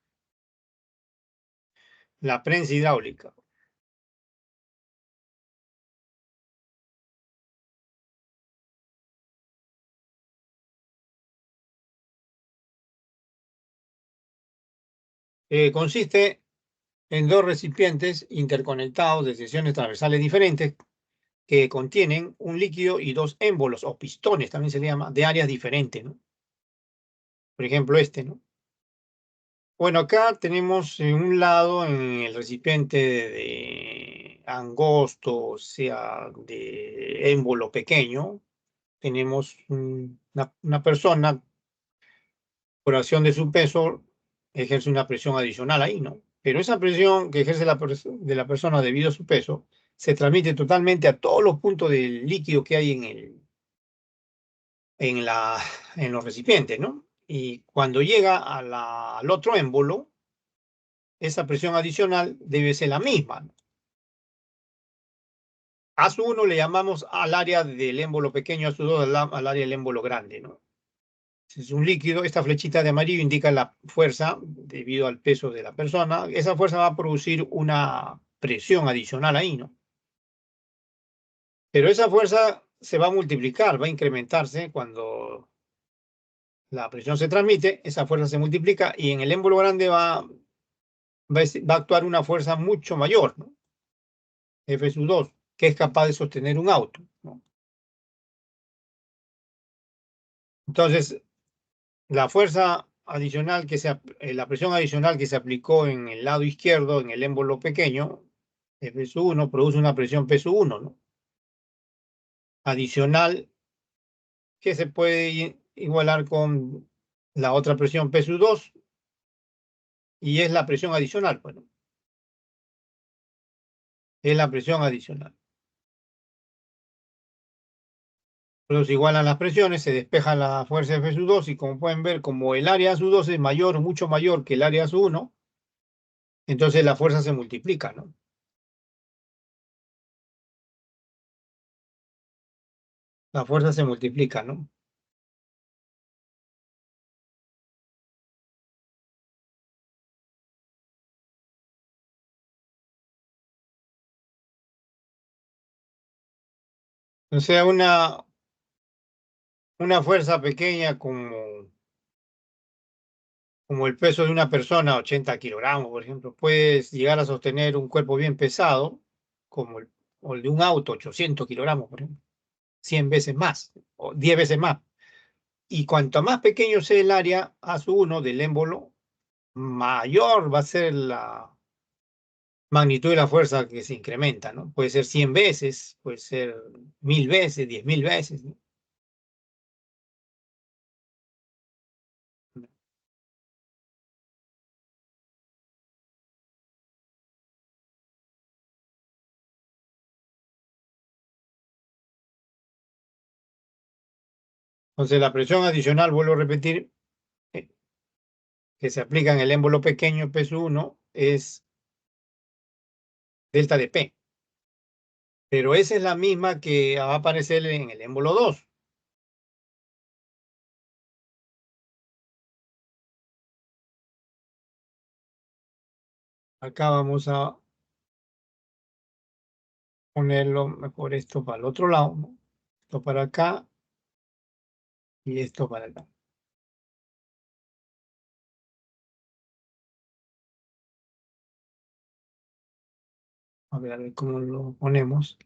La prensa hidráulica. Consiste en dos recipientes interconectados de secciones transversales diferentes que contienen un líquido y dos émbolos o pistones, también se le llama, de áreas diferentes, ¿no? Por ejemplo, este, ¿no? Bueno, acá tenemos en un lado en el recipiente de angosto, o sea, de émbolo pequeño, tenemos una persona, por acción de su peso, ejerce una presión adicional ahí, ¿no? Pero esa presión que ejerce de la persona debido a su peso se transmite totalmente a todos los puntos del líquido que hay en la, en los recipientes, ¿no? Y cuando llega al otro émbolo, esa presión adicional debe ser la misma, ¿no? A su 1 le llamamos al área del émbolo pequeño, a su 2 al área del émbolo grande, ¿no? Si es un líquido, esta flechita de amarillo indica la fuerza debido al peso de la persona. Esa fuerza va a producir una presión adicional ahí, ¿no? Pero esa fuerza se va a multiplicar, va a incrementarse cuando la presión se transmite, esa fuerza se multiplica y en el émbolo grande va a actuar una fuerza mucho mayor, ¿no? F sub 2, que es capaz de sostener un auto, ¿no? Entonces, la fuerza adicional la presión adicional que se aplicó en el lado izquierdo, en el émbolo pequeño, F sub 1, produce una presión P sub 1, ¿no? Adicional que se puede igualar con la otra presión P sub 2 y es la presión adicional, bueno, es la presión adicional. Pero se igualan las presiones, se despeja la fuerza F sub 2 y como pueden ver, como el área sub 2 es mayor, mucho mayor que el área sub 1, entonces la fuerza se multiplica, ¿no? La fuerza se multiplica, ¿no? O sea, una fuerza pequeña como el peso de una persona, 80 kilogramos, por ejemplo, puedes llegar a sostener un cuerpo bien pesado, como o el de un auto, 800 kilogramos, por ejemplo, 100 veces más, o 10 veces más. Y cuanto más pequeño sea el área A1 del émbolo, mayor va a ser la magnitud de la fuerza que se incrementa, ¿no? Puede ser 100 veces, puede ser 1000 veces, 10.000 veces, ¿no? Entonces, la presión adicional, vuelvo a repetir, eh, que se aplica en el émbolo pequeño, peso 1, es delta de P. Pero esa es la misma que va a aparecer en el émbolo 2. Acá vamos a ponerlo mejor esto para el otro lado, ¿no? Esto para acá y esto para acá. A ver cómo lo ponemos.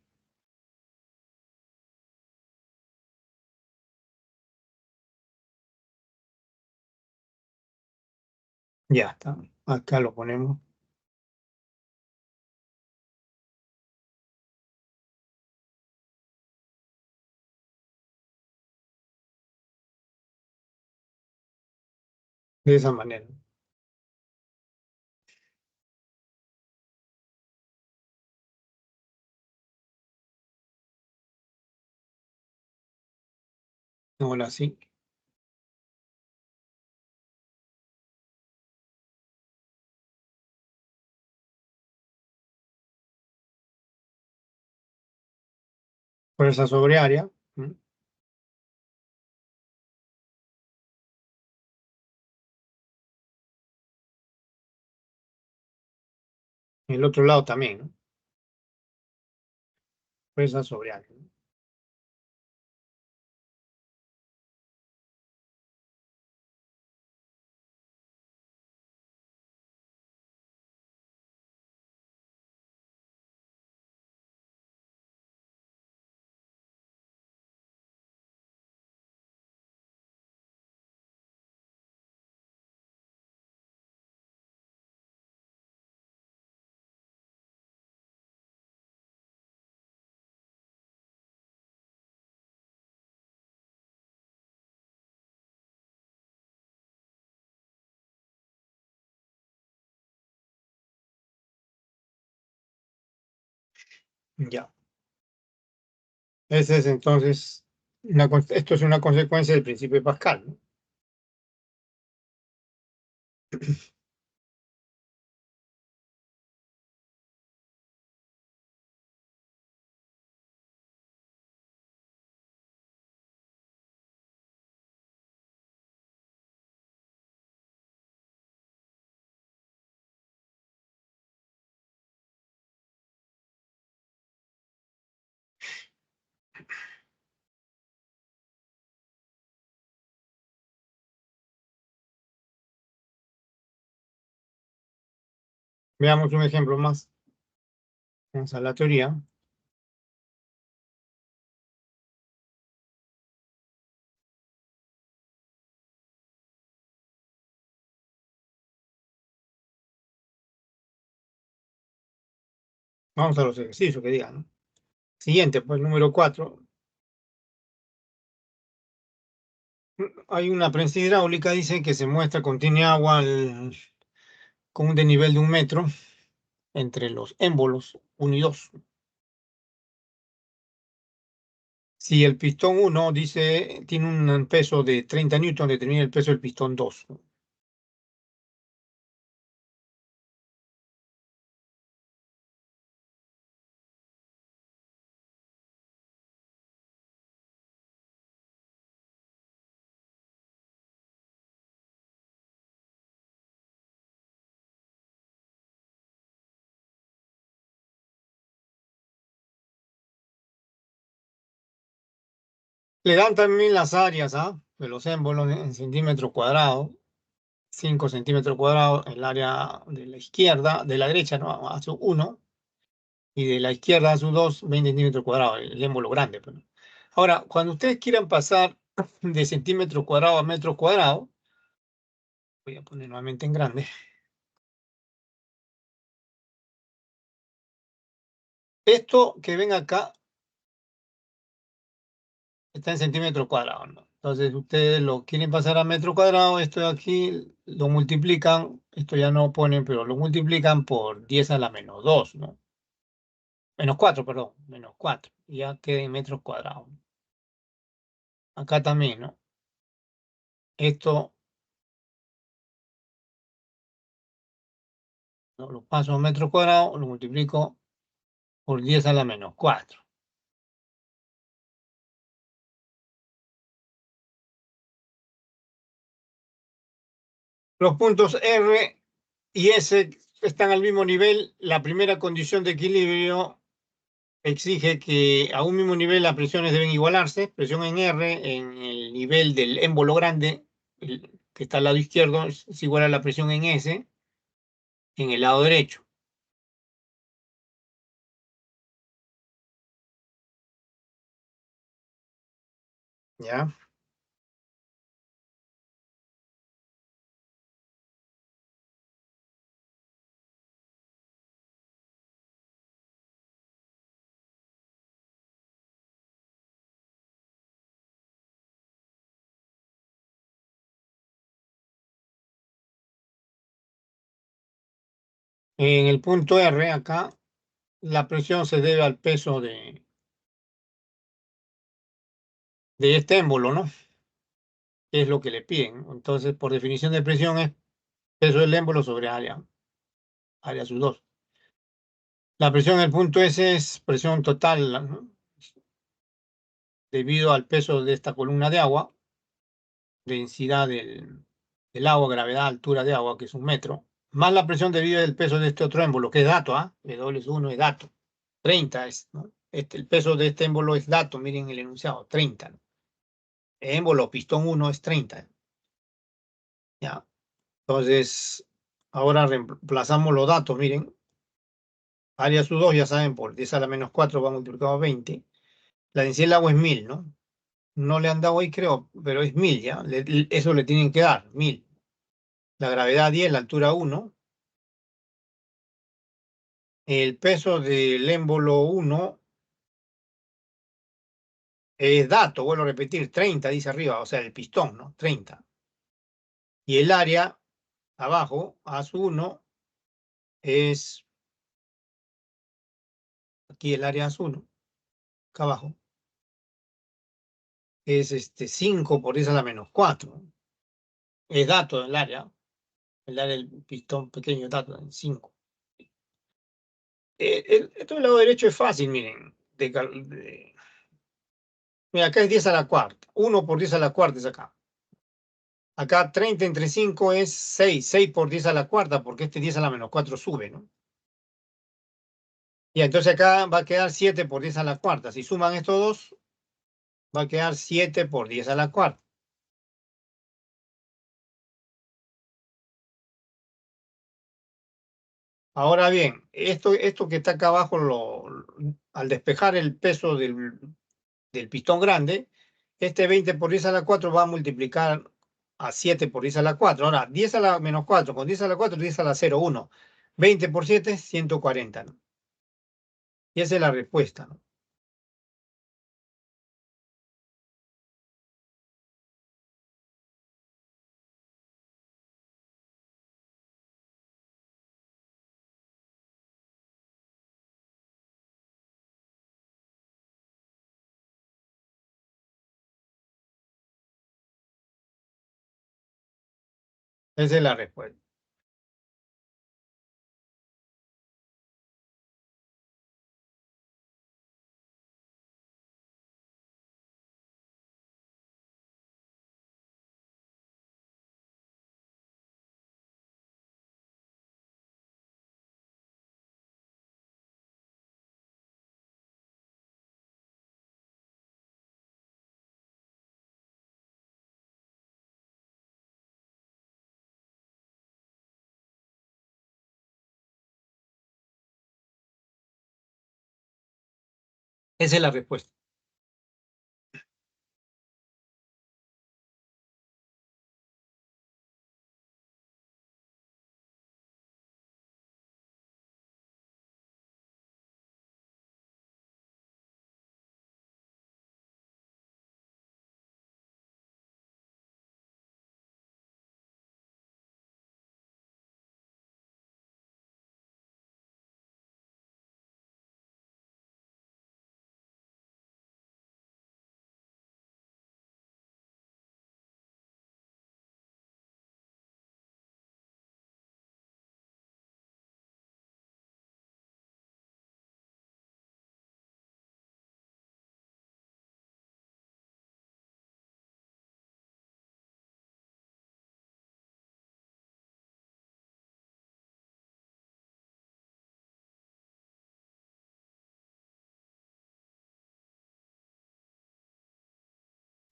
Ya está. Acá lo ponemos de esa manera. Ahora sí. Fuerza sobre área. ¿Mm? El otro lado también, ¿no? Fuerza sobre área, ¿no? Ya. Ese es entonces, esto es una consecuencia del principio de Pascal, ¿no? Veamos un ejemplo más. Vamos a la teoría. Vamos a los ejercicios que digan, ¿no? Siguiente, pues número 4. Hay una prensa hidráulica, dice que se muestra, contiene agua con un desnivel de 1 metro entre los émbolos 1 y 2. Si el pistón 1 dice tiene un peso de 30 newton, determina el peso del pistón 2. Le dan también las áreas, de los émbolos en centímetros cuadrados. 5 centímetros cuadrados el área de la izquierda, de la derecha, ¿no? A su 1, y de la izquierda a su 2, 20 centímetros cuadrados, el émbolo grande, pues, ¿no? Ahora, cuando ustedes quieran pasar de centímetros cuadrados a metros cuadrados, voy a poner nuevamente en grande. Esto que ven acá está en centímetros cuadrados, ¿no? Entonces, ustedes lo quieren pasar a metro cuadrado, esto de aquí lo multiplican, esto ya no ponen, pero lo multiplican por 10 a la menos 2, ¿no? Menos 4, perdón, menos 4, ya queda en metros cuadrados. Acá también, ¿no? Esto, ¿no? Lo paso a metros cuadrados, lo multiplico por 10 a la menos 4. Los puntos R y S están al mismo nivel. La primera condición de equilibrio exige que a un mismo nivel las presiones deben igualarse. Presión en R en el nivel del émbolo grande, que está al lado izquierdo, es igual a la presión en S en el lado derecho. ¿Ya? En el punto R, acá, la presión se debe al peso de este émbolo, ¿no? Que es lo que le piden. Entonces, por definición de presión es peso del émbolo sobre área sub 2. La presión en el punto S es presión total, ¿no? Debido al peso de esta columna de agua, densidad del agua, gravedad, altura de agua, que es 1 metro, más la presión debido al peso de este otro émbolo, que es dato, W1 es dato, 30 es, ¿no? El peso de este émbolo es dato, miren el enunciado, 30, ¿no? Émbolo, pistón 1 es 30, ¿ya? Entonces, ahora reemplazamos los datos, miren, área sub 2, ya saben, por 10 a la menos 4 va multiplicado a 20. La densidad del agua es 1000, ¿no? No le han dado ahí, creo, pero es 1000, ¿ya? Eso le tienen que dar, 1000. La gravedad 10, la altura 1. El peso del émbolo 1 es dato, vuelvo a repetir, 30 dice arriba, o sea, el pistón, ¿no? 30. Y el área abajo, A sub 1, es, aquí el área A sub 1, acá abajo, es 5 por 10 a la menos 4. Es dato del área, el área del pistón pequeño, dato, 5. Esto del lado derecho es fácil, miren. Mira, acá es 10 a la cuarta. 1 por 10 a la cuarta es acá. Acá 30 entre 5 es 6. 6 por 10 a la cuarta, porque este 10 a la menos 4 sube, ¿no? Y entonces acá va a quedar 7 por 10 a la cuarta. Si suman estos dos, va a quedar 7 por 10 a la cuarta. Ahora bien, esto que está acá abajo, al despejar el peso del pistón grande, este 20 por 10 a la 4 va a multiplicar a 7 por 10 a la 4. Ahora, 10 a la menos 4 con 10 a la 4, 10 a la 0, 1. 20 por 7, 140, ¿no? Y esa es la respuesta, ¿no? Esa es la respuesta. Esa es la respuesta.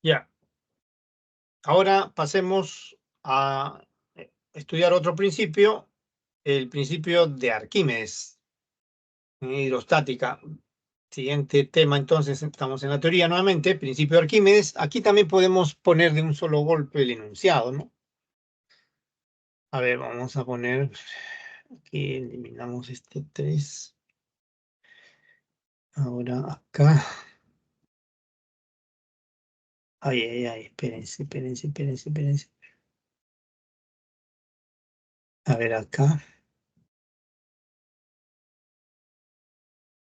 Ya. Ahora pasemos a estudiar otro principio, el principio de Arquímedes, en hidrostática. Siguiente tema, entonces, estamos en la teoría nuevamente, principio de Arquímedes. Aquí también podemos poner de un solo golpe el enunciado, ¿no? A ver, vamos a poner, aquí eliminamos este 3. Ahora acá. Ay, ay, ay, espérense, espérense, espérense, espérense. A ver acá.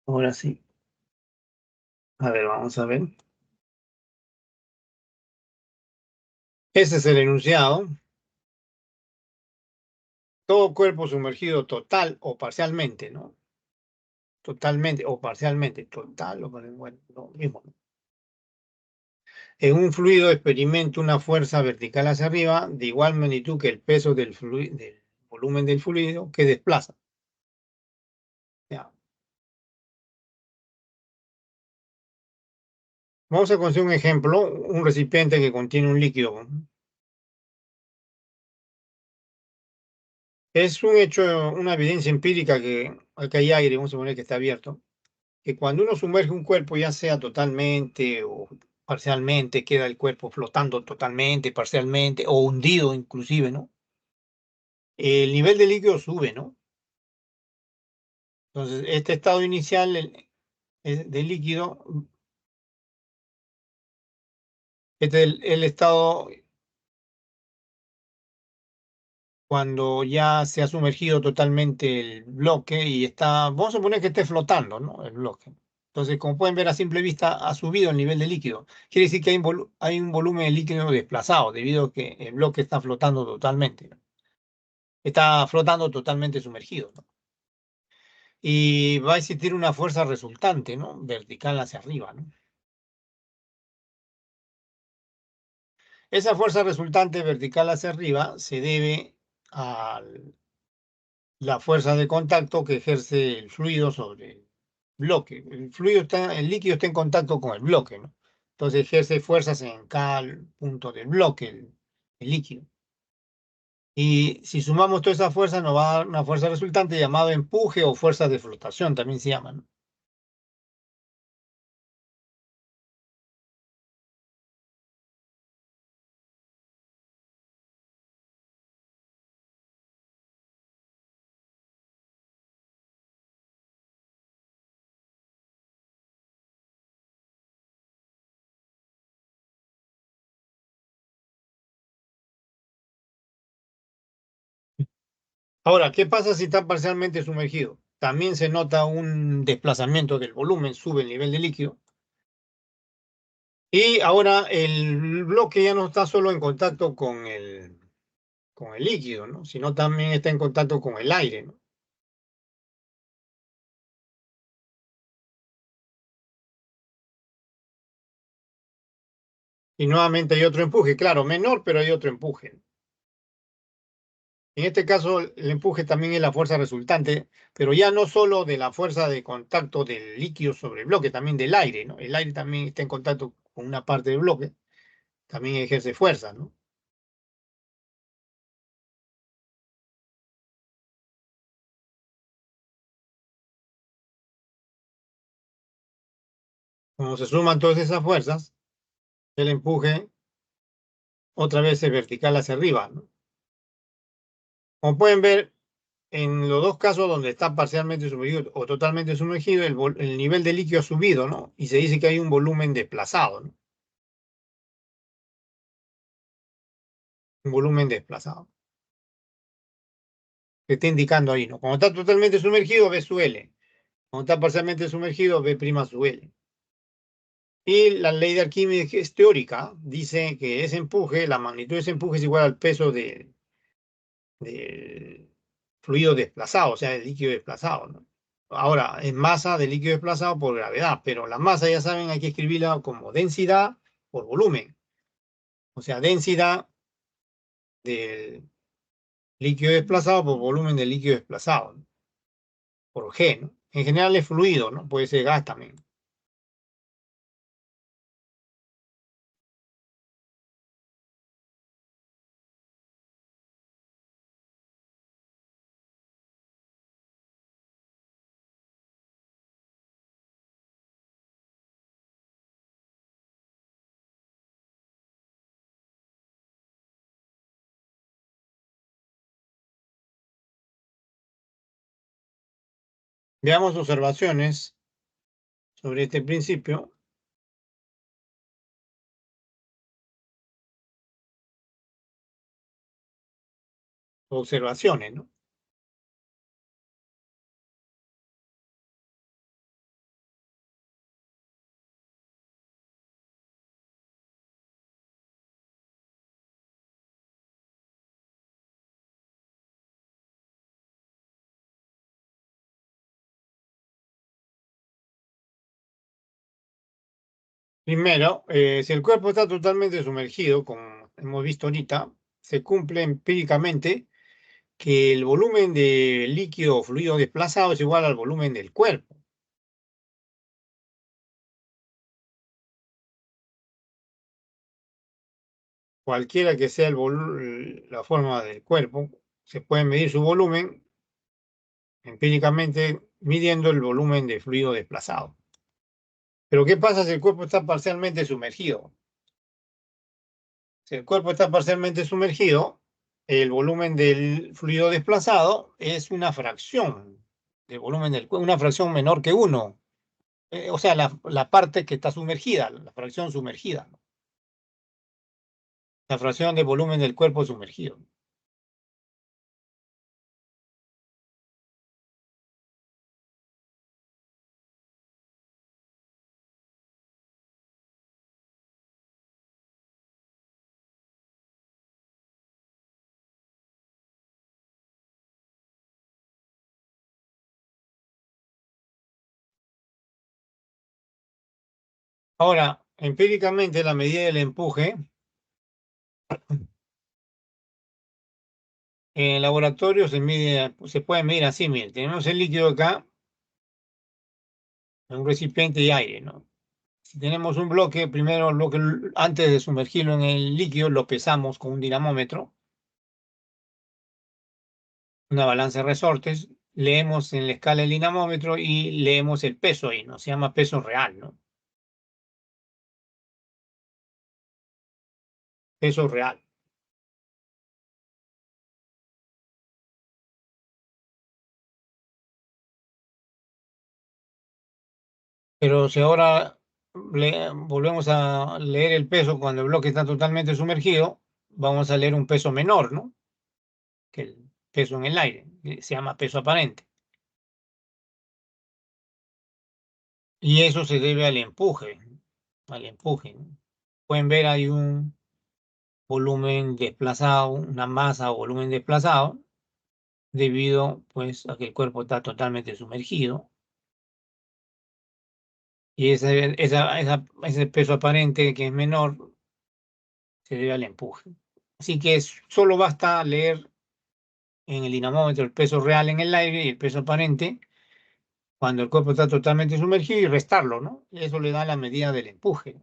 Ahora sí. A ver, vamos a ver. Este es el enunciado. Todo cuerpo sumergido total o parcialmente, ¿no? Totalmente o parcialmente. Total o parcialmente. Bueno, lo mismo, ¿no? En un fluido experimenta una fuerza vertical hacia arriba de igual magnitud que el peso del volumen del fluido que desplaza. Ya. Vamos a conseguir un ejemplo, un recipiente que contiene un líquido. Es un hecho, una evidencia empírica que acá hay aire, vamos a suponer que está abierto, que cuando uno sumerge un cuerpo, ya sea totalmente o parcialmente, queda el cuerpo flotando totalmente, parcialmente o hundido inclusive, ¿no? El nivel de líquido sube, ¿no? Entonces, este estado inicial del líquido, este es el estado cuando ya se ha sumergido totalmente el bloque y está, vamos a suponer que esté flotando, ¿no? El bloque. Entonces, como pueden ver a simple vista, ha subido el nivel de líquido. Quiere decir que hay un volumen de líquido desplazado debido a que el bloque está flotando totalmente, ¿no? Está flotando totalmente sumergido, ¿no? Y va a existir una fuerza resultante, ¿no? Vertical hacia arriba, ¿no? Esa fuerza resultante vertical hacia arriba se debe a la fuerza de contacto que ejerce el fluido sobre el bloque. El líquido está en contacto con el bloque, ¿no? Entonces ejerce fuerzas en cada punto del bloque, el líquido. Y si sumamos toda esa fuerza, nos va a dar una fuerza resultante llamada empuje o fuerza de flotación, también se llama, ¿no? Ahora, ¿qué pasa si está parcialmente sumergido? También se nota un desplazamiento del volumen, sube el nivel de líquido. Y ahora el bloque ya no está solo en contacto con el líquido, ¿no? Sino también está en contacto con el aire, ¿no? Y nuevamente hay otro empuje, claro, menor, pero hay otro empuje. En este caso, el empuje también es la fuerza resultante, pero ya no solo de la fuerza de contacto del líquido sobre el bloque, también del aire, ¿no? El aire también está en contacto con una parte del bloque, también ejerce fuerza, ¿no? Cuando se suman todas esas fuerzas, el empuje otra vez es vertical hacia arriba, ¿no? Como pueden ver, en los dos casos donde está parcialmente sumergido o totalmente sumergido, el nivel de líquido ha subido, ¿no? Y se dice que hay un volumen desplazado, ¿no? Un volumen desplazado. Que está indicando ahí, ¿no? Cuando está totalmente sumergido, ve su L. Cuando está parcialmente sumergido, ve prima su L. Y la ley de Arquímedes, que es teórica, dice que ese empuje, la magnitud de ese empuje es igual al peso del fluido desplazado, o sea, el líquido desplazado, ¿no? Ahora, es masa del líquido desplazado por gravedad, pero la masa, ya saben, hay que escribirla como densidad por volumen. O sea, densidad del líquido desplazado por volumen del líquido desplazado, ¿no? Por G, ¿no? En general es fluido, ¿no? Puede ser gas también. Veamos observaciones sobre este principio. Observaciones, ¿no? Primero, si el cuerpo está totalmente sumergido, como hemos visto ahorita, se cumple empíricamente que el volumen de líquido o fluido desplazado es igual al volumen del cuerpo. Cualquiera que sea la forma del cuerpo, se puede medir su volumen empíricamente midiendo el volumen de fluido desplazado. Pero ¿qué pasa si el cuerpo está parcialmente sumergido? Si el cuerpo está parcialmente sumergido, el volumen del fluido desplazado es una fracción del volumen del cuerpo, una fracción menor que uno. O sea, la parte que está sumergida, la fracción sumergida, ¿no? La fracción de volumen del cuerpo sumergido. Ahora, empíricamente, la medida del empuje en el laboratorio se puede medir así, miren, tenemos el líquido acá, en un recipiente y aire, ¿no? Si tenemos un bloque, primero el bloque, antes de sumergirlo en el líquido, lo pesamos con un dinamómetro, una balanza de resortes, leemos en la escala del dinamómetro y leemos el peso ahí, ¿no? Se llama peso real, ¿no? Peso real. Pero si ahora volvemos a leer el peso cuando el bloque está totalmente sumergido, vamos a leer un peso menor, ¿no? Que el peso en el aire, que se llama peso aparente. Y eso se debe al empuje, al empuje, ¿no? Pueden ver hay un volumen desplazado, una masa o volumen desplazado, debido pues a que el cuerpo está totalmente sumergido. Y ese peso aparente que es menor se debe al empuje. Así que solo basta leer en el dinamómetro el peso real en el aire y el peso aparente cuando el cuerpo está totalmente sumergido y restarlo, ¿no? Y eso le da la medida del empuje.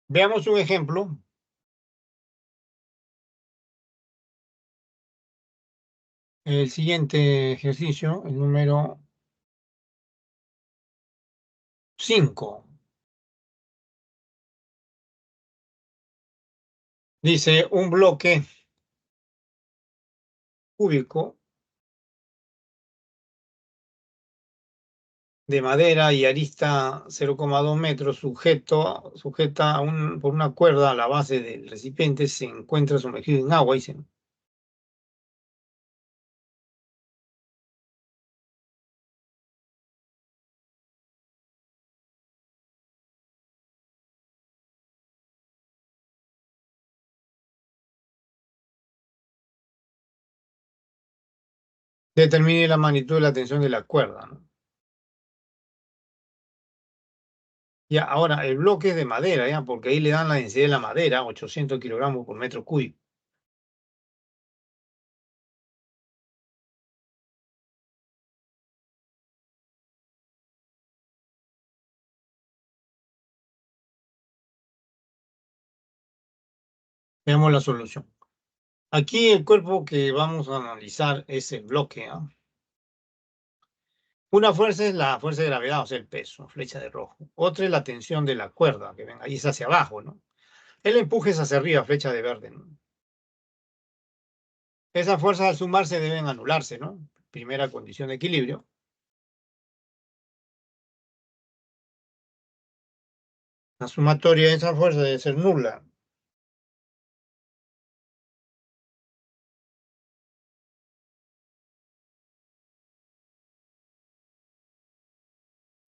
Veamos un ejemplo. El siguiente ejercicio, el número 5. Dice un bloque cúbico de madera y arista 0,2 metros sujeta por una cuerda a la base del recipiente, se encuentra sumergido en agua. Dice. Determine la magnitud de la tensión de la cuerda, ¿no? Ya, ahora, el bloque es de madera, ¿ya? Porque ahí le dan la densidad de la madera, 800 kilogramos por metro cúbico. Veamos la solución. Aquí el cuerpo que vamos a analizar es el bloque, ¿ah? Una fuerza es la fuerza de gravedad, o sea, el peso, flecha de rojo. Otra es la tensión de la cuerda, que ven ahí es hacia abajo, ¿no? El empuje es hacia arriba, flecha de verde, ¿no? Esas fuerzas al sumarse deben anularse, ¿no? Primera condición de equilibrio. La sumatoria de esa fuerza debe ser nula.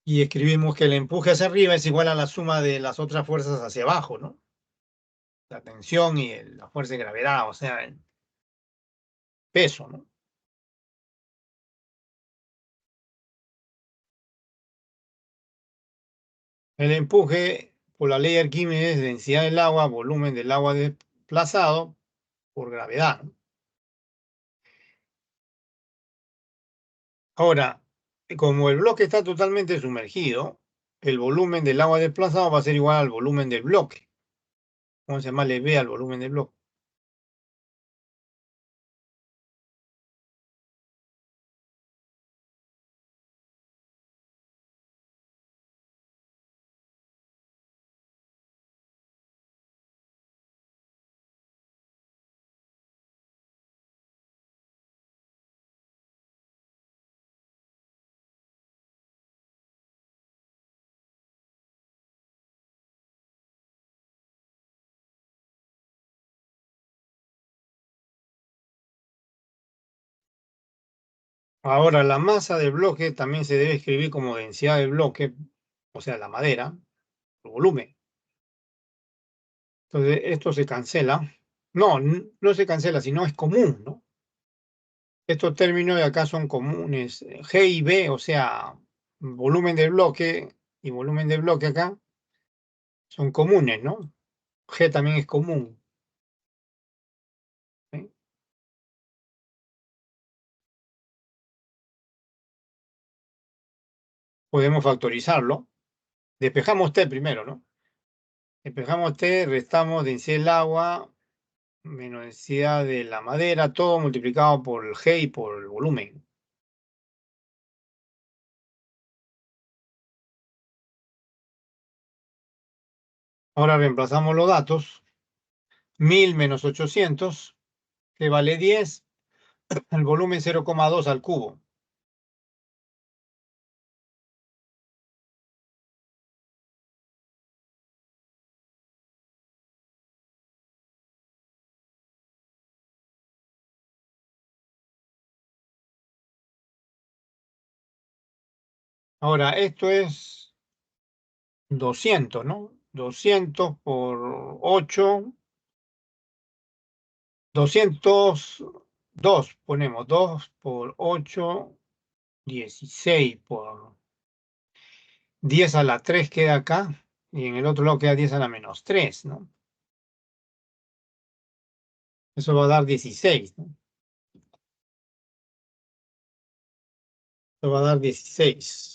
Y escribimos que el empuje hacia arriba es igual a la suma de las otras fuerzas hacia abajo, ¿no? La tensión y la fuerza de gravedad, o sea, el peso, ¿no? El empuje, por la ley de Arquímedes, es densidad del agua, volumen del agua desplazado por gravedad, ¿no? Ahora, como el bloque está totalmente sumergido, el volumen del agua desplazado va a ser igual al volumen del bloque. Vamos a llamarle V al volumen del bloque. Ahora, la masa del bloque también se debe escribir como densidad del bloque, o sea, la madera, el volumen. Entonces, esto se cancela. No, no se cancela, sino es común, ¿no? Estos términos de acá son comunes. G y B, o sea, volumen del bloque y volumen del bloque acá son comunes, ¿no? G también es común. ¿Sí? Podemos factorizarlo. Despejamos T primero, ¿no? Despejamos T, restamos densidad del agua menos densidad de la madera, todo multiplicado por el G y por el volumen. Ahora reemplazamos los datos. 1000 menos 800, que vale 10, el volumen 0,2 al cubo. Ahora, esto es 200, ¿no? 200 por 8, 202, ponemos 2 por 8, 16 por 10 a la 3 queda acá, y en el otro lado queda 10 a la menos 3, ¿no? Eso va a dar 16, ¿no? Eso va a dar 16.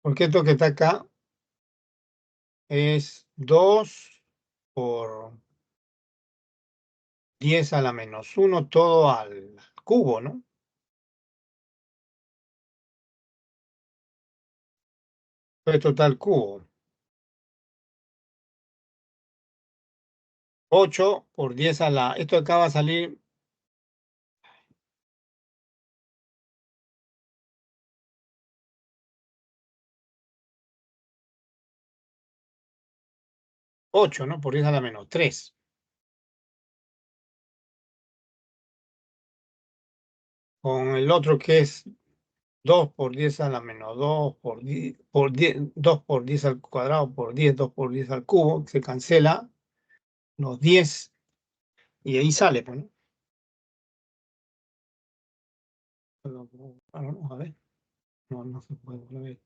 Porque esto que está acá es 2 por 10 a la menos 1 todo al cubo, ¿no? Esto está al cubo. 8 por 10 a la... Esto acá va a salir 8, ¿no? Por 10 a la menos 3. Con el otro que es 2 por 10 a la menos 2 por 10, 2 por 10 al cuadrado por 10, 2 por 10 al cubo, se cancela los 10 y ahí sale, pues, ¿no? No, a ver, no, no se puede volver.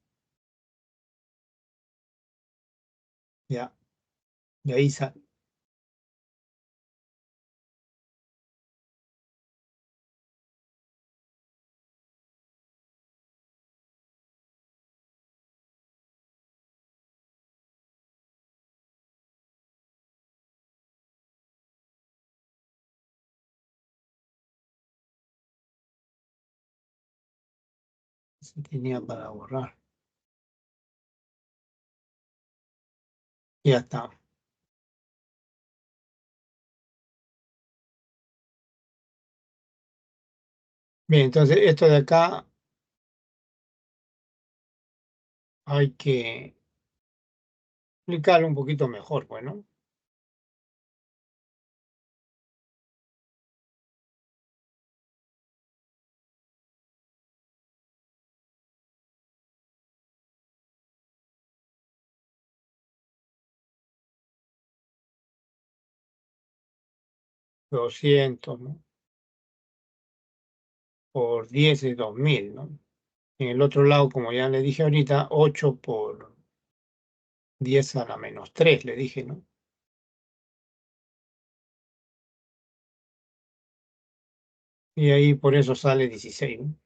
Ya, de ahí sale. Se tenía para borrar. Ya está. Bien, entonces esto de acá hay que explicarlo un poquito mejor, bueno. 200, ¿no? Por 10 es 2000, ¿no? En el otro lado, como ya le dije ahorita, 8 por 10 a la menos 3, le dije, ¿no? Y ahí por eso sale 16, ¿no?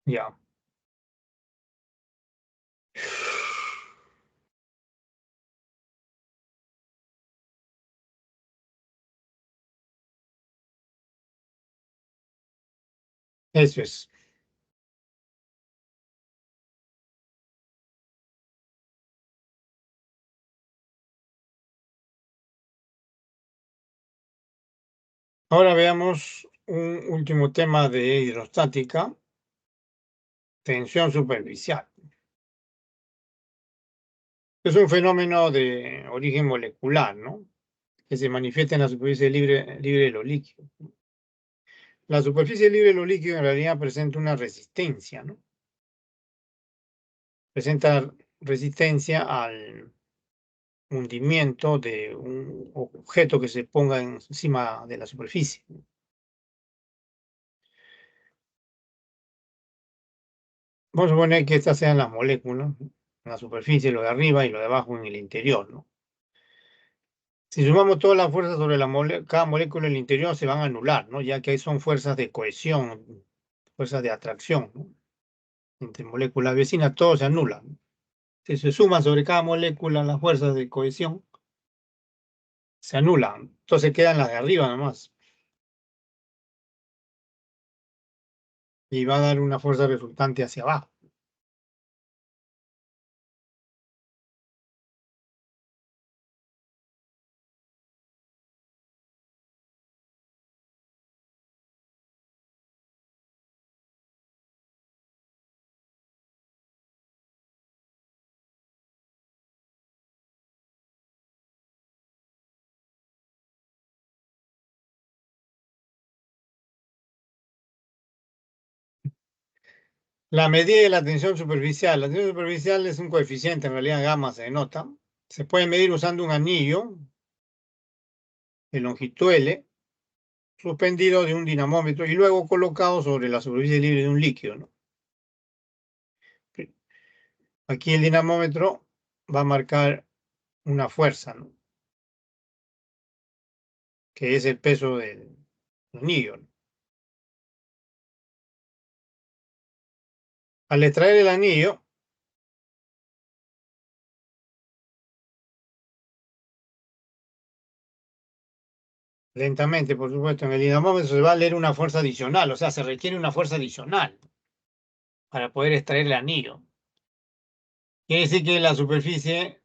Ya. Eso es. Ahora veamos un último tema de hidrostática, tensión superficial. Es un fenómeno de origen molecular, ¿no? Que se manifiesta en la superficie libre de los líquidos. La superficie libre de los líquidos en realidad presenta una resistencia, ¿no? Presenta resistencia al hundimiento de un objeto que se ponga encima de la superficie. Vamos a suponer que estas sean las moléculas, ¿no? En la superficie, lo de arriba y lo de abajo en el interior, ¿no? Si sumamos todas las fuerzas sobre cada molécula en el interior, se van a anular, ¿no? Ya que ahí son fuerzas de cohesión, fuerzas de atracción, ¿no? Entre moléculas vecinas, todo se anula, ¿no? Si se suman sobre cada molécula las fuerzas de cohesión, se anulan. Entonces quedan las de arriba nomás. Y va a dar una fuerza resultante hacia abajo. La medida de la tensión superficial. La tensión superficial es un coeficiente, en realidad gamma se denota. Se puede medir usando un anillo de longitud L suspendido de un dinamómetro y luego colocado sobre la superficie libre de un líquido, ¿no? Aquí el dinamómetro va a marcar una fuerza, ¿no? Que es el peso del anillo, ¿no? Al extraer el anillo, lentamente, por supuesto, en el dinamómetro se va a leer una fuerza adicional, o sea, se requiere una fuerza adicional para poder extraer el anillo. Quiere decir que la superficie,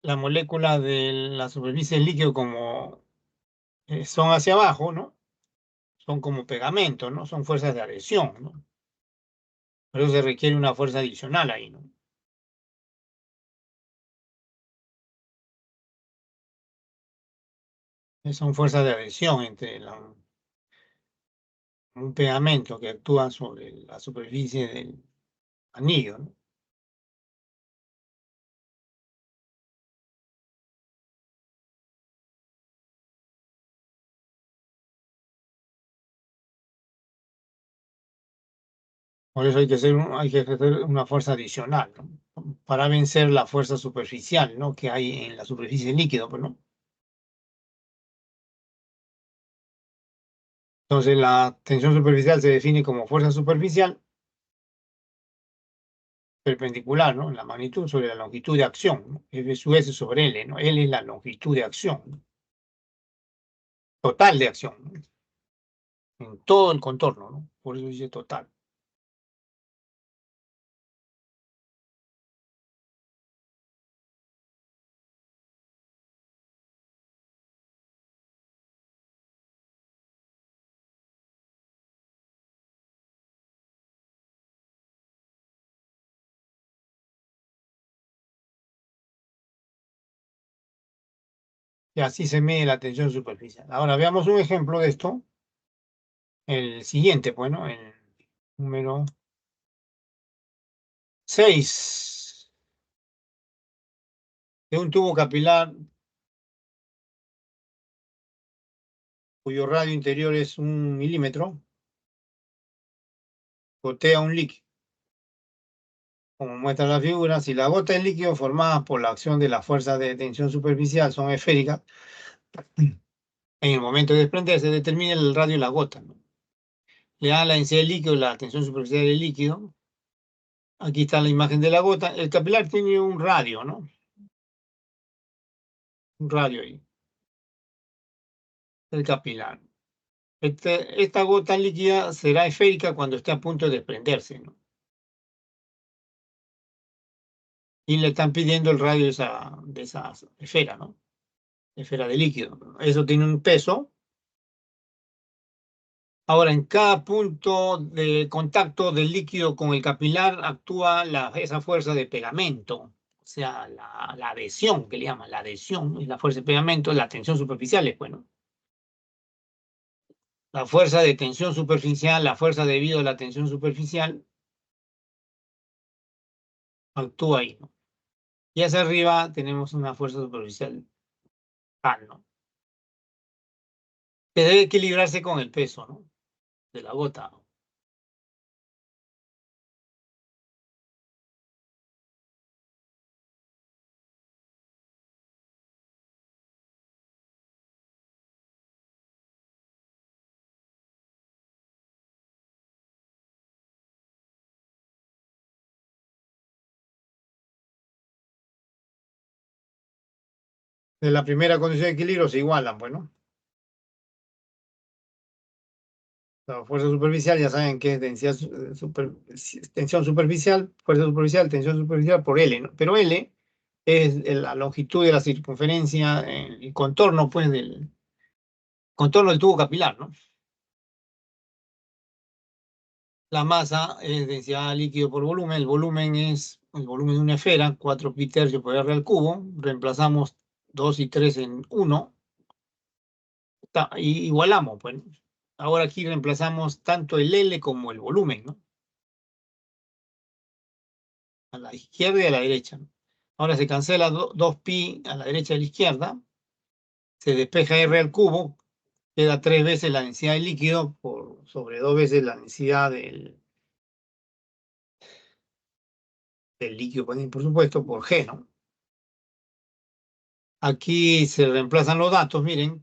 la molécula de la superficie del líquido como son hacia abajo, ¿no? Son como pegamento, ¿no? Son fuerzas de adhesión, ¿no? Por eso se requiere una fuerza adicional ahí, ¿no? Son fuerzas de adhesión entre un pegamento que actúa sobre la superficie del anillo, ¿no? Por eso hay que ejercer una fuerza adicional, ¿no? Para vencer la fuerza superficial, ¿no? Que hay en la superficie del líquido, pues, ¿no? Entonces, la tensión superficial se define como fuerza superficial perpendicular, ¿no? La magnitud sobre la longitud de acción, ¿no? F sub S sobre L, ¿no? L es la longitud de acción, ¿no? Total de acción, ¿no? En todo el contorno, ¿no? Por eso dice total. Y así se mide la tensión superficial. Ahora veamos un ejemplo de esto. El siguiente, bueno, el número 6 de un tubo capilar cuyo radio interior es 1 milímetro, gotea un líquido. Como muestra la figura, si la gota de líquido formada por la acción de la fuerza de tensión superficial son esféricas, en el momento de desprenderse determina el radio de la gota, ¿no? Le da la densidad del líquido, la tensión superficial del líquido. Aquí está la imagen de la gota. El capilar tiene un radio, ¿no? Un radio ahí, el capilar. Esta gota líquida será esférica cuando esté a punto de desprenderse, ¿no? Y le están pidiendo el radio de esa esfera, ¿no? Esfera de líquido. Eso tiene un peso. Ahora, en cada punto de contacto del líquido con el capilar actúa esa fuerza de pegamento, o sea, la adhesión, que le llaman, la adhesión, ¿no? Y la fuerza de pegamento, la tensión superficial, es bueno. La fuerza de tensión superficial, la fuerza debido a la tensión superficial, actúa ahí, ¿no? Y hacia arriba tenemos una fuerza superficial tal, ¿no? Que debe equilibrarse con el peso, ¿no? De la gota. De la primera condición de equilibrio se igualan, bueno. La fuerza superficial, ya saben que es densidad tensión superficial, fuerza superficial, tensión superficial por L, ¿no? Pero L es la longitud de la circunferencia, el contorno, pues, del contorno del tubo capilar, ¿no? La masa es densidad líquido por volumen. El volumen es el volumen de una esfera, 4 pi tercios por R al cubo. Reemplazamos 2 y 3 en 1. Y igualamos, pues. Ahora aquí reemplazamos tanto el L como el volumen, ¿no? a la izquierda y a la derecha, ¿no? Ahora se cancela 2pi a la derecha y a la izquierda, se despeja R al cubo, queda 3 veces la densidad del líquido sobre 2 veces la densidad del líquido, por supuesto, por G, ¿no? Aquí se reemplazan los datos, miren,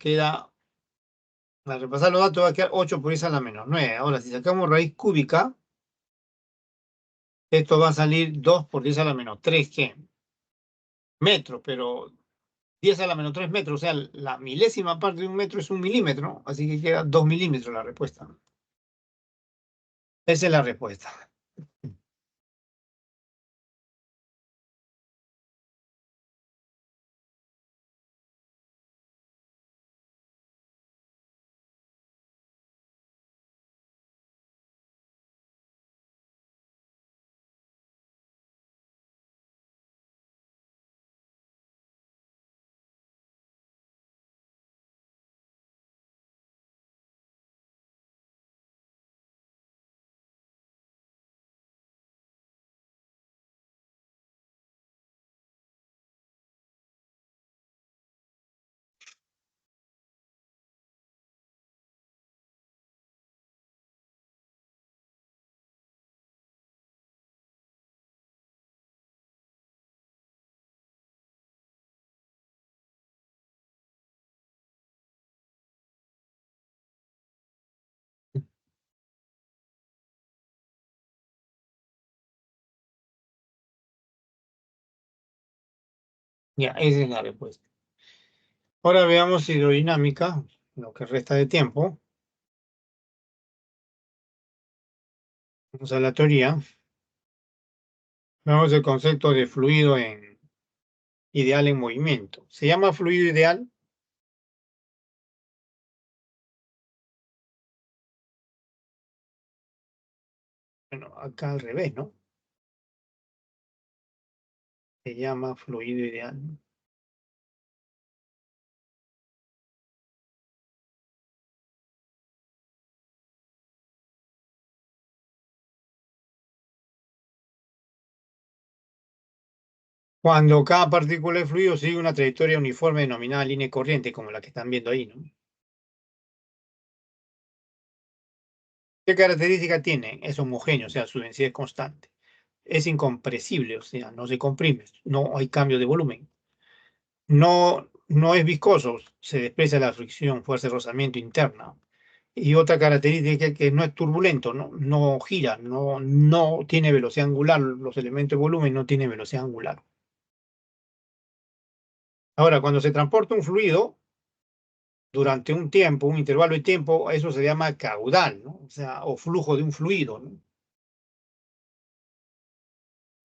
al repasar los datos va a quedar 8 por 10 a la -9. Ahora, si sacamos raíz cúbica, esto va a salir 2 por 10 a la -3, ¿qué? Metros, pero 10 a la -3 metros, o sea, la milésima parte de un metro es 1 milímetro, ¿no? Así que queda 2 milímetros la respuesta. Esa es la respuesta. Ya, esa es la respuesta. Ahora veamos hidrodinámica, lo que resta de tiempo. Vamos a la teoría. Veamos el concepto de fluido ideal en movimiento. ¿Se llama fluido ideal? Bueno, acá al revés, ¿no? Se llama fluido ideal. Cuando cada partícula de fluido sigue una trayectoria uniforme denominada línea corriente, como la que están viendo ahí, ¿no? ¿Qué característica tiene? Es homogéneo, o sea, su densidad es constante. Es incompresible, o sea, no se comprime, no hay cambio de volumen. No es viscoso, se desprecia la fricción, fuerza de rozamiento interna. Y otra característica que no es turbulento, no gira, no tiene velocidad angular. Los elementos de volumen no tienen velocidad angular. Ahora, cuando se transporta un fluido durante un tiempo, un intervalo de tiempo, eso se llama caudal, ¿no? O sea, o flujo de un fluido, ¿no?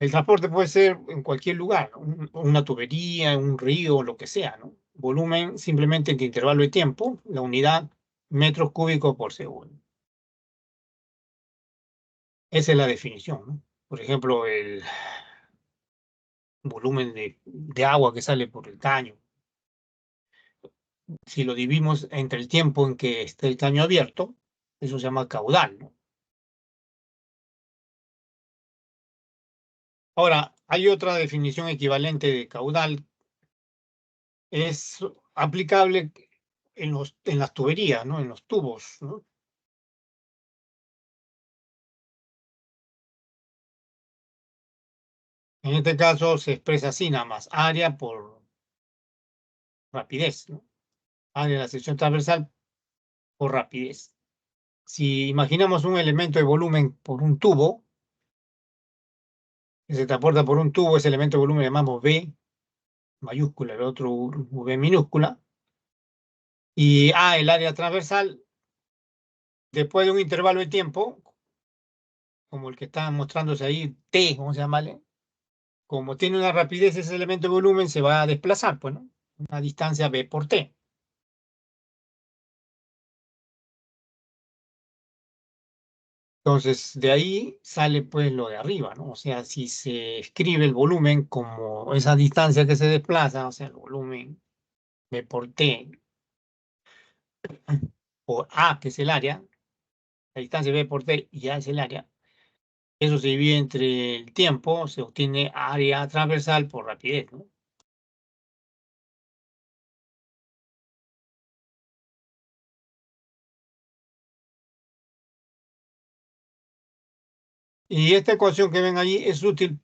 El transporte puede ser en cualquier lugar, ¿no? Una tubería, un río, lo que sea, ¿no? Volumen simplemente en intervalo de tiempo, la unidad metros cúbicos por segundo. Esa es la definición, ¿no? Por ejemplo, el volumen de agua que sale por el caño. Si lo dividimos entre el tiempo en que esté el caño abierto, eso se llama caudal, ¿no? Ahora, hay otra definición equivalente de caudal, es aplicable en las tuberías, ¿no? En los tubos, ¿no? En este caso se expresa así nada más, área por rapidez, ¿no? Área de la sección transversal por rapidez. Si imaginamos un elemento de volumen por un tubo, que se transporta por un tubo, ese elemento de volumen le llamamos V mayúscula, el otro V minúscula, y A, el área transversal, después de un intervalo de tiempo, como el que está mostrándose ahí, T, vamos a llamarle, como tiene una rapidez ese elemento de volumen, se va a desplazar, pues, ¿no? Una distancia V por T. Entonces, de ahí sale pues lo de arriba, ¿no? O sea, si se escribe el volumen como esa distancia que se desplaza, o sea, el volumen V por T, por A, que es el área, la distancia V por T y A es el área, Eso se divide entre el tiempo, se obtiene área transversal por rapidez, ¿no? Y esta ecuación que ven allí es útil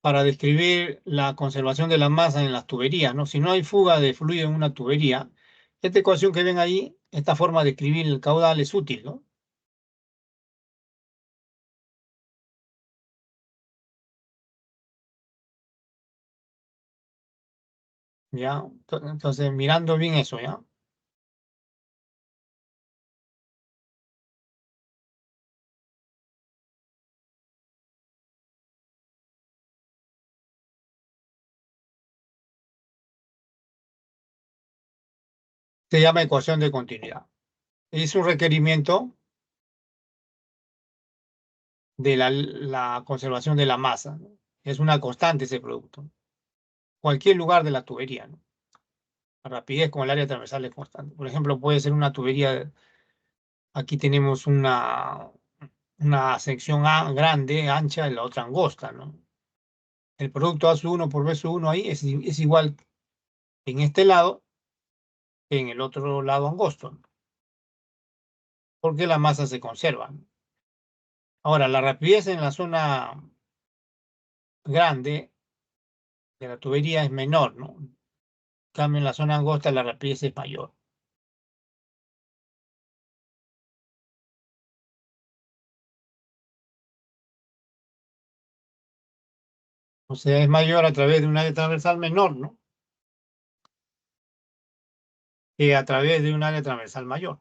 para describir la conservación de la masa en las tuberías, ¿no? Si no hay fuga de fluido en una tubería, esta ecuación que ven allí, esta forma de escribir el caudal es útil, ¿no? ¿Ya? Entonces, mirando bien eso, ¿ya? Se llama ecuación de continuidad. Es un requerimiento de la conservación de la masa, ¿no? Es una constante ese producto. Cualquier lugar de la tubería, ¿no? La rapidez con el área transversal es constante. Por ejemplo, puede ser una tubería, aquí tenemos una sección grande, ancha, y la otra angosta, ¿no? El producto A1 por B1 ahí es igual en este lado que en el otro lado angosto, ¿no? Porque la masa se conserva, ¿no? Ahora, la rapidez en la zona grande de la tubería es menor, ¿no? En cambio, en la zona angosta la rapidez es mayor. O sea, es mayor a través de un área transversal menor, ¿no? Que a través de un área transversal mayor.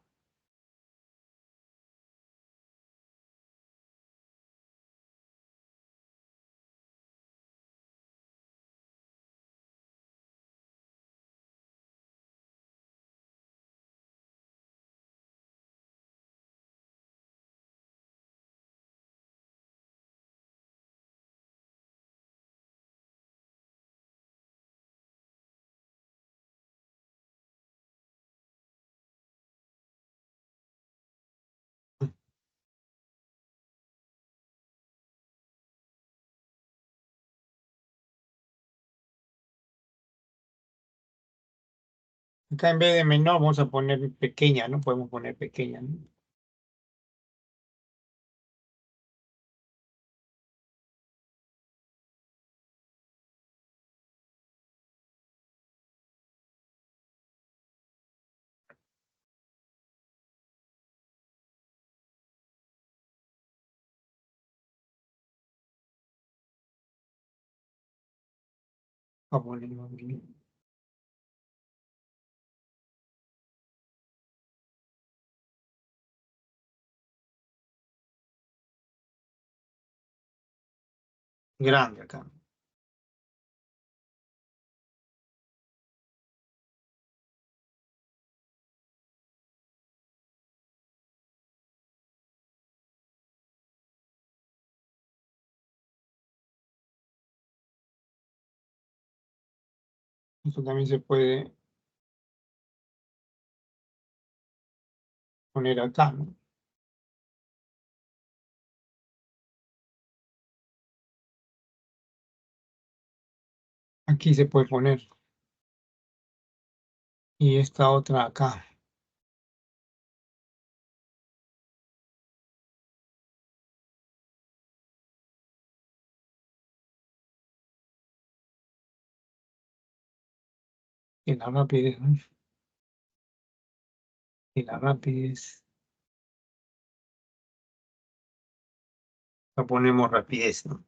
Acá en vez de menor vamos a poner pequeña, ¿no? Podemos poner pequeña, ¿no? Vamos a ponerlo aquí. Grande acá. Esto también se puede poner acá, ¿no? Aquí se puede poner. Y esta otra acá. Y la rapidez, ¿no? Y la rapidez. La ponemos rapidez, ¿no?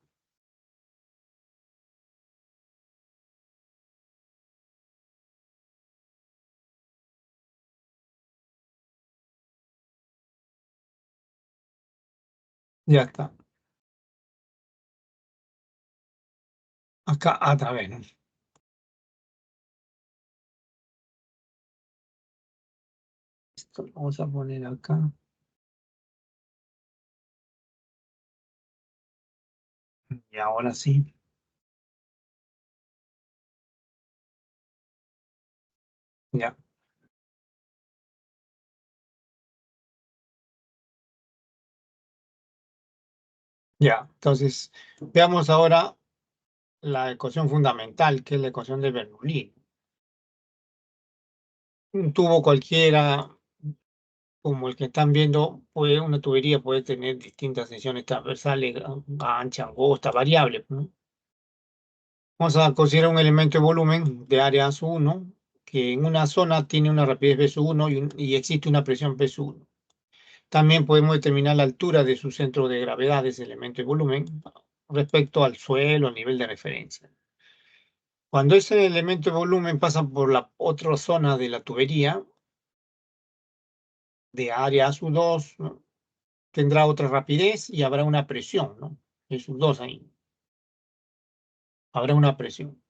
Ya está. Acá otra vez, ¿no? Esto lo vamos a poner acá. Y ahora sí. Ya. Ya, entonces veamos ahora la ecuación fundamental, que es la ecuación de Bernoulli. Un tubo cualquiera, como el que están viendo, una tubería puede tener distintas secciones transversales, ancha, angosta, variable, ¿no? Vamos a considerar un elemento de volumen de área S1, que en una zona tiene una rapidez V1 y existe una presión P1. También podemos determinar la altura de su centro de gravedad de ese elemento de volumen respecto al suelo, al nivel de referencia. Cuando ese elemento de volumen pasa por la otra zona de la tubería, de área SU2, ¿no? Tendrá otra rapidez y habrá una presión, ¿no? Esos dos ahí. Habrá una presión.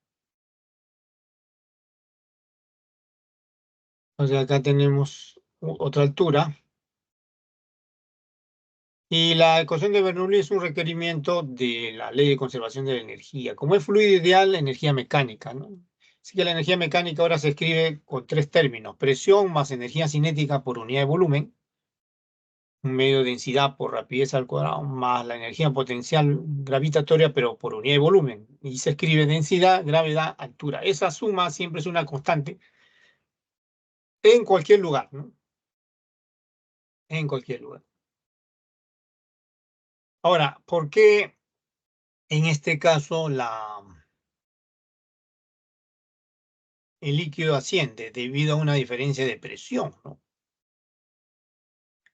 Entonces acá tenemos otra altura. Y la ecuación de Bernoulli es un requerimiento de la ley de conservación de la energía. Como es fluido ideal, la energía mecánica, ¿no? Así que la energía mecánica ahora se escribe con tres términos: presión más energía cinética por unidad de volumen, un medio de densidad por rapidez al cuadrado, más la energía potencial gravitatoria, pero por unidad de volumen. Y se escribe densidad, gravedad, altura. Esa suma siempre es una constante en cualquier lugar, ¿no? En cualquier lugar. Ahora, ¿por qué en este caso el líquido asciende? Debido a una diferencia de presión, ¿no?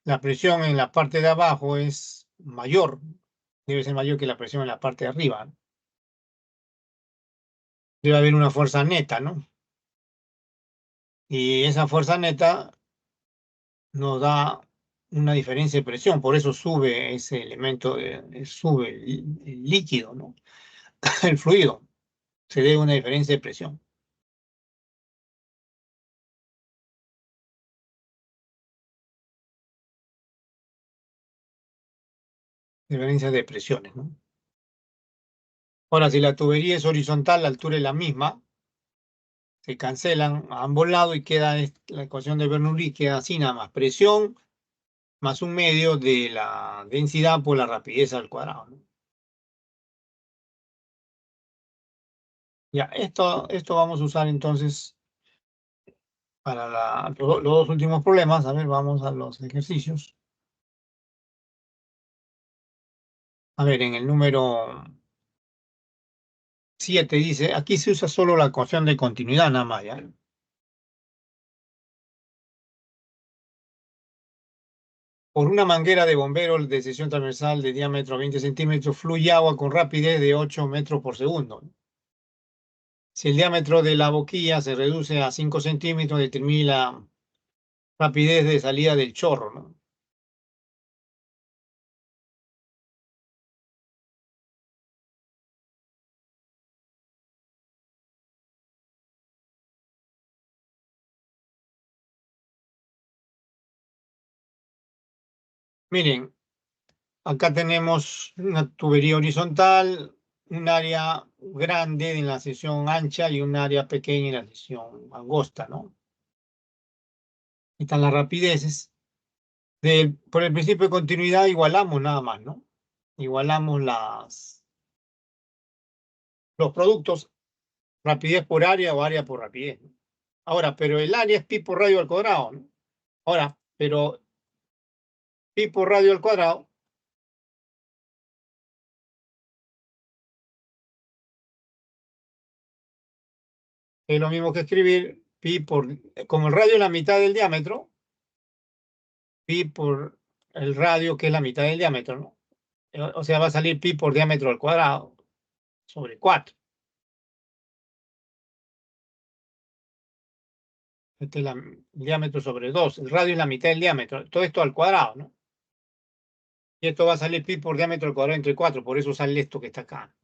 La presión en la parte de abajo es mayor, debe ser mayor que la presión en la parte de arriba, ¿no? Debe haber una fuerza neta, ¿no? Y esa fuerza neta nos da una diferencia de presión, por eso sube ese elemento, sube el líquido, ¿no? El fluido, se debe a una diferencia de presión, diferencia de presiones, ¿no? Ahora, si la tubería es horizontal, la altura es la misma, se cancelan a ambos lados y queda la ecuación de Bernoulli, queda así nada más: presión más un medio de la densidad por la rapidez al cuadrado, ¿no? Ya, esto vamos a usar entonces para los dos últimos problemas. A ver, vamos a los ejercicios. A ver, en el número 7 dice, aquí se usa solo la ecuación de continuidad nada más, ¿ya? Por una manguera de bombero de sección transversal de diámetro 20 centímetros fluye agua con rapidez de 8 metros por segundo. Si el diámetro de la boquilla se reduce a 5 centímetros, determine la rapidez de salida del chorro, ¿no? Miren, acá tenemos una tubería horizontal, un área grande en la sección ancha y un área pequeña en la sección angosta, ¿no? Aquí están las rapideces. Por el principio de continuidad igualamos nada más, ¿no? Igualamos los productos, rapidez por área o área por rapidez, ¿no? Ahora, pero el área es pi por radio al cuadrado, ¿no? Ahora, pero pi por radio al cuadrado es lo mismo que escribir como el radio es la mitad del diámetro, pi por el radio, que es la mitad del diámetro, ¿no? O sea, va a salir pi por diámetro al cuadrado sobre 4. Este es el diámetro sobre 2. El radio es la mitad del diámetro. Todo esto al cuadrado, ¿no? Y esto va a salir pi por diámetro al cuadrado entre 4. Por eso sale esto que está acá,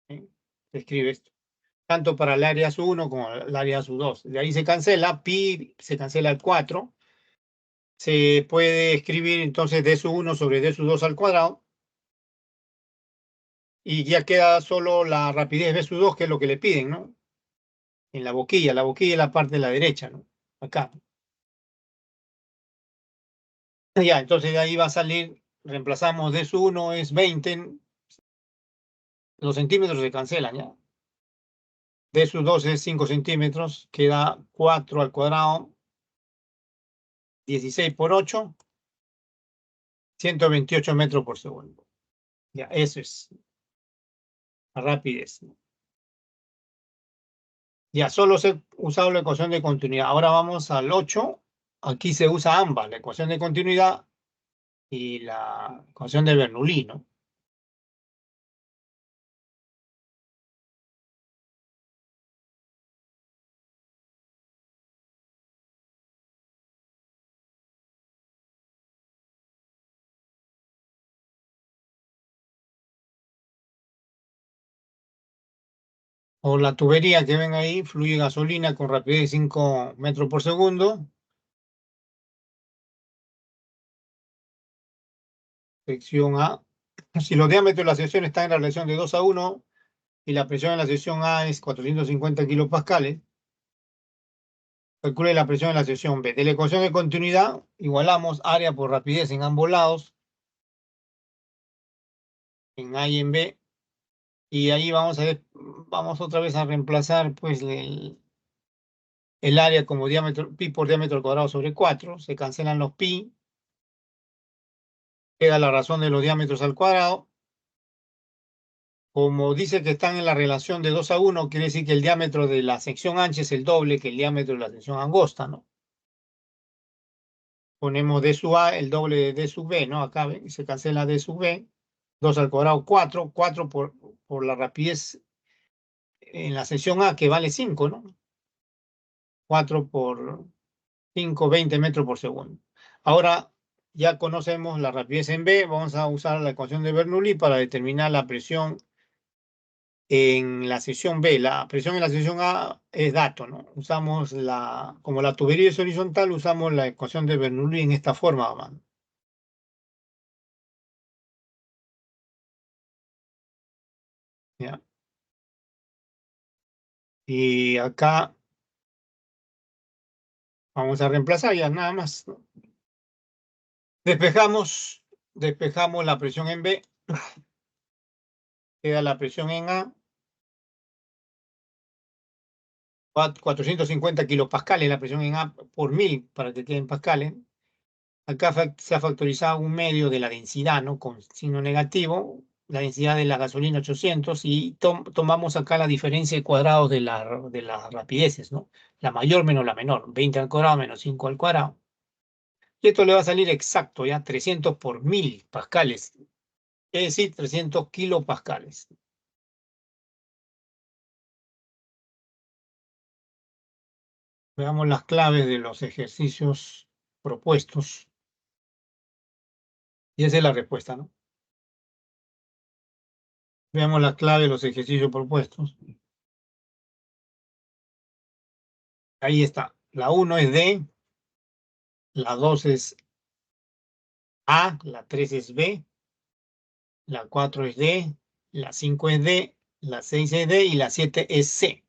¿sí? Se escribe esto. Tanto para el área SU1 como el área SU2. De ahí se cancela, pi se cancela al 4. Se puede escribir entonces d sub 1 sobre d sub 2 al cuadrado. Y ya queda solo la rapidez v sub 2, que es lo que le piden, ¿no? En la boquilla. La boquilla es la parte de la derecha, ¿no? Acá. Ya, entonces de ahí va a salir reemplazamos D sub 1 es 20, los centímetros se cancelan, ¿ya? D sub 2 es 5 centímetros, queda 4 al cuadrado, 16 por 8, 128 metros por segundo. Ya, eso es la rapidez. Ya, solo se ha usado la ecuación de continuidad. Ahora vamos al 8. Aquí se usa ambas, la ecuación de continuidad y la ecuación de Bernoulli, ¿no? O la tubería que ven ahí, fluye gasolina con rapidez de 5 metros por segundo. Sección A. Si los diámetros de la sección están en la relación de 2 a 1 y la presión en la sección A es 450 kilopascales, calcule la presión en la sección B. De la ecuación de continuidad, igualamos área por rapidez en ambos lados, en A y en B, y ahí vamos a ver, vamos otra vez a reemplazar pues el área como diámetro, pi por diámetro al cuadrado sobre 4, se cancelan los pi, queda la razón de los diámetros al cuadrado. Como dice que están en la relación de 2 a 1, quiere decir que el diámetro de la sección ancha es el doble que el diámetro de la sección angosta, ¿no? Ponemos D sub A, el doble de D sub B, ¿no? Acá ¿ven? Se cancela D sub B, 2 al cuadrado, 4, 4 por la rapidez en la sección A, que vale 5, ¿no? 4 por 5, 20 metros por segundo. Ahora ya conocemos la rapidez en B, vamos a usar la ecuación de Bernoulli para determinar la presión en la sección B. La presión en la sección A es dato, ¿no? Usamos como la tubería es horizontal, usamos la ecuación de Bernoulli en esta forma, man. ¿Ya? Y acá vamos a reemplazar ya nada más, ¿no? Despejamos la presión en B, queda la presión en A, 450 kilopascales, la presión en A por 1000 para que queden pascales. Acá se ha factorizado un medio de la densidad, ¿no? Con signo negativo, la densidad de la gasolina 800 y tomamos acá la diferencia de cuadrados de las rapideces, ¿no? La mayor menos la menor, 20 al cuadrado menos 5 al cuadrado. Y esto le va a salir exacto, ya 300 por 1000 pascales, es decir, 300 kilopascales. Veamos las claves de los ejercicios propuestos. Y esa es la respuesta, ¿no? Veamos la clave de los ejercicios propuestos. Ahí está. La 1 es D, la 2 es A, la 3 es B, la 4 es D, la 5 es D, la 6 es D y la 7 es C.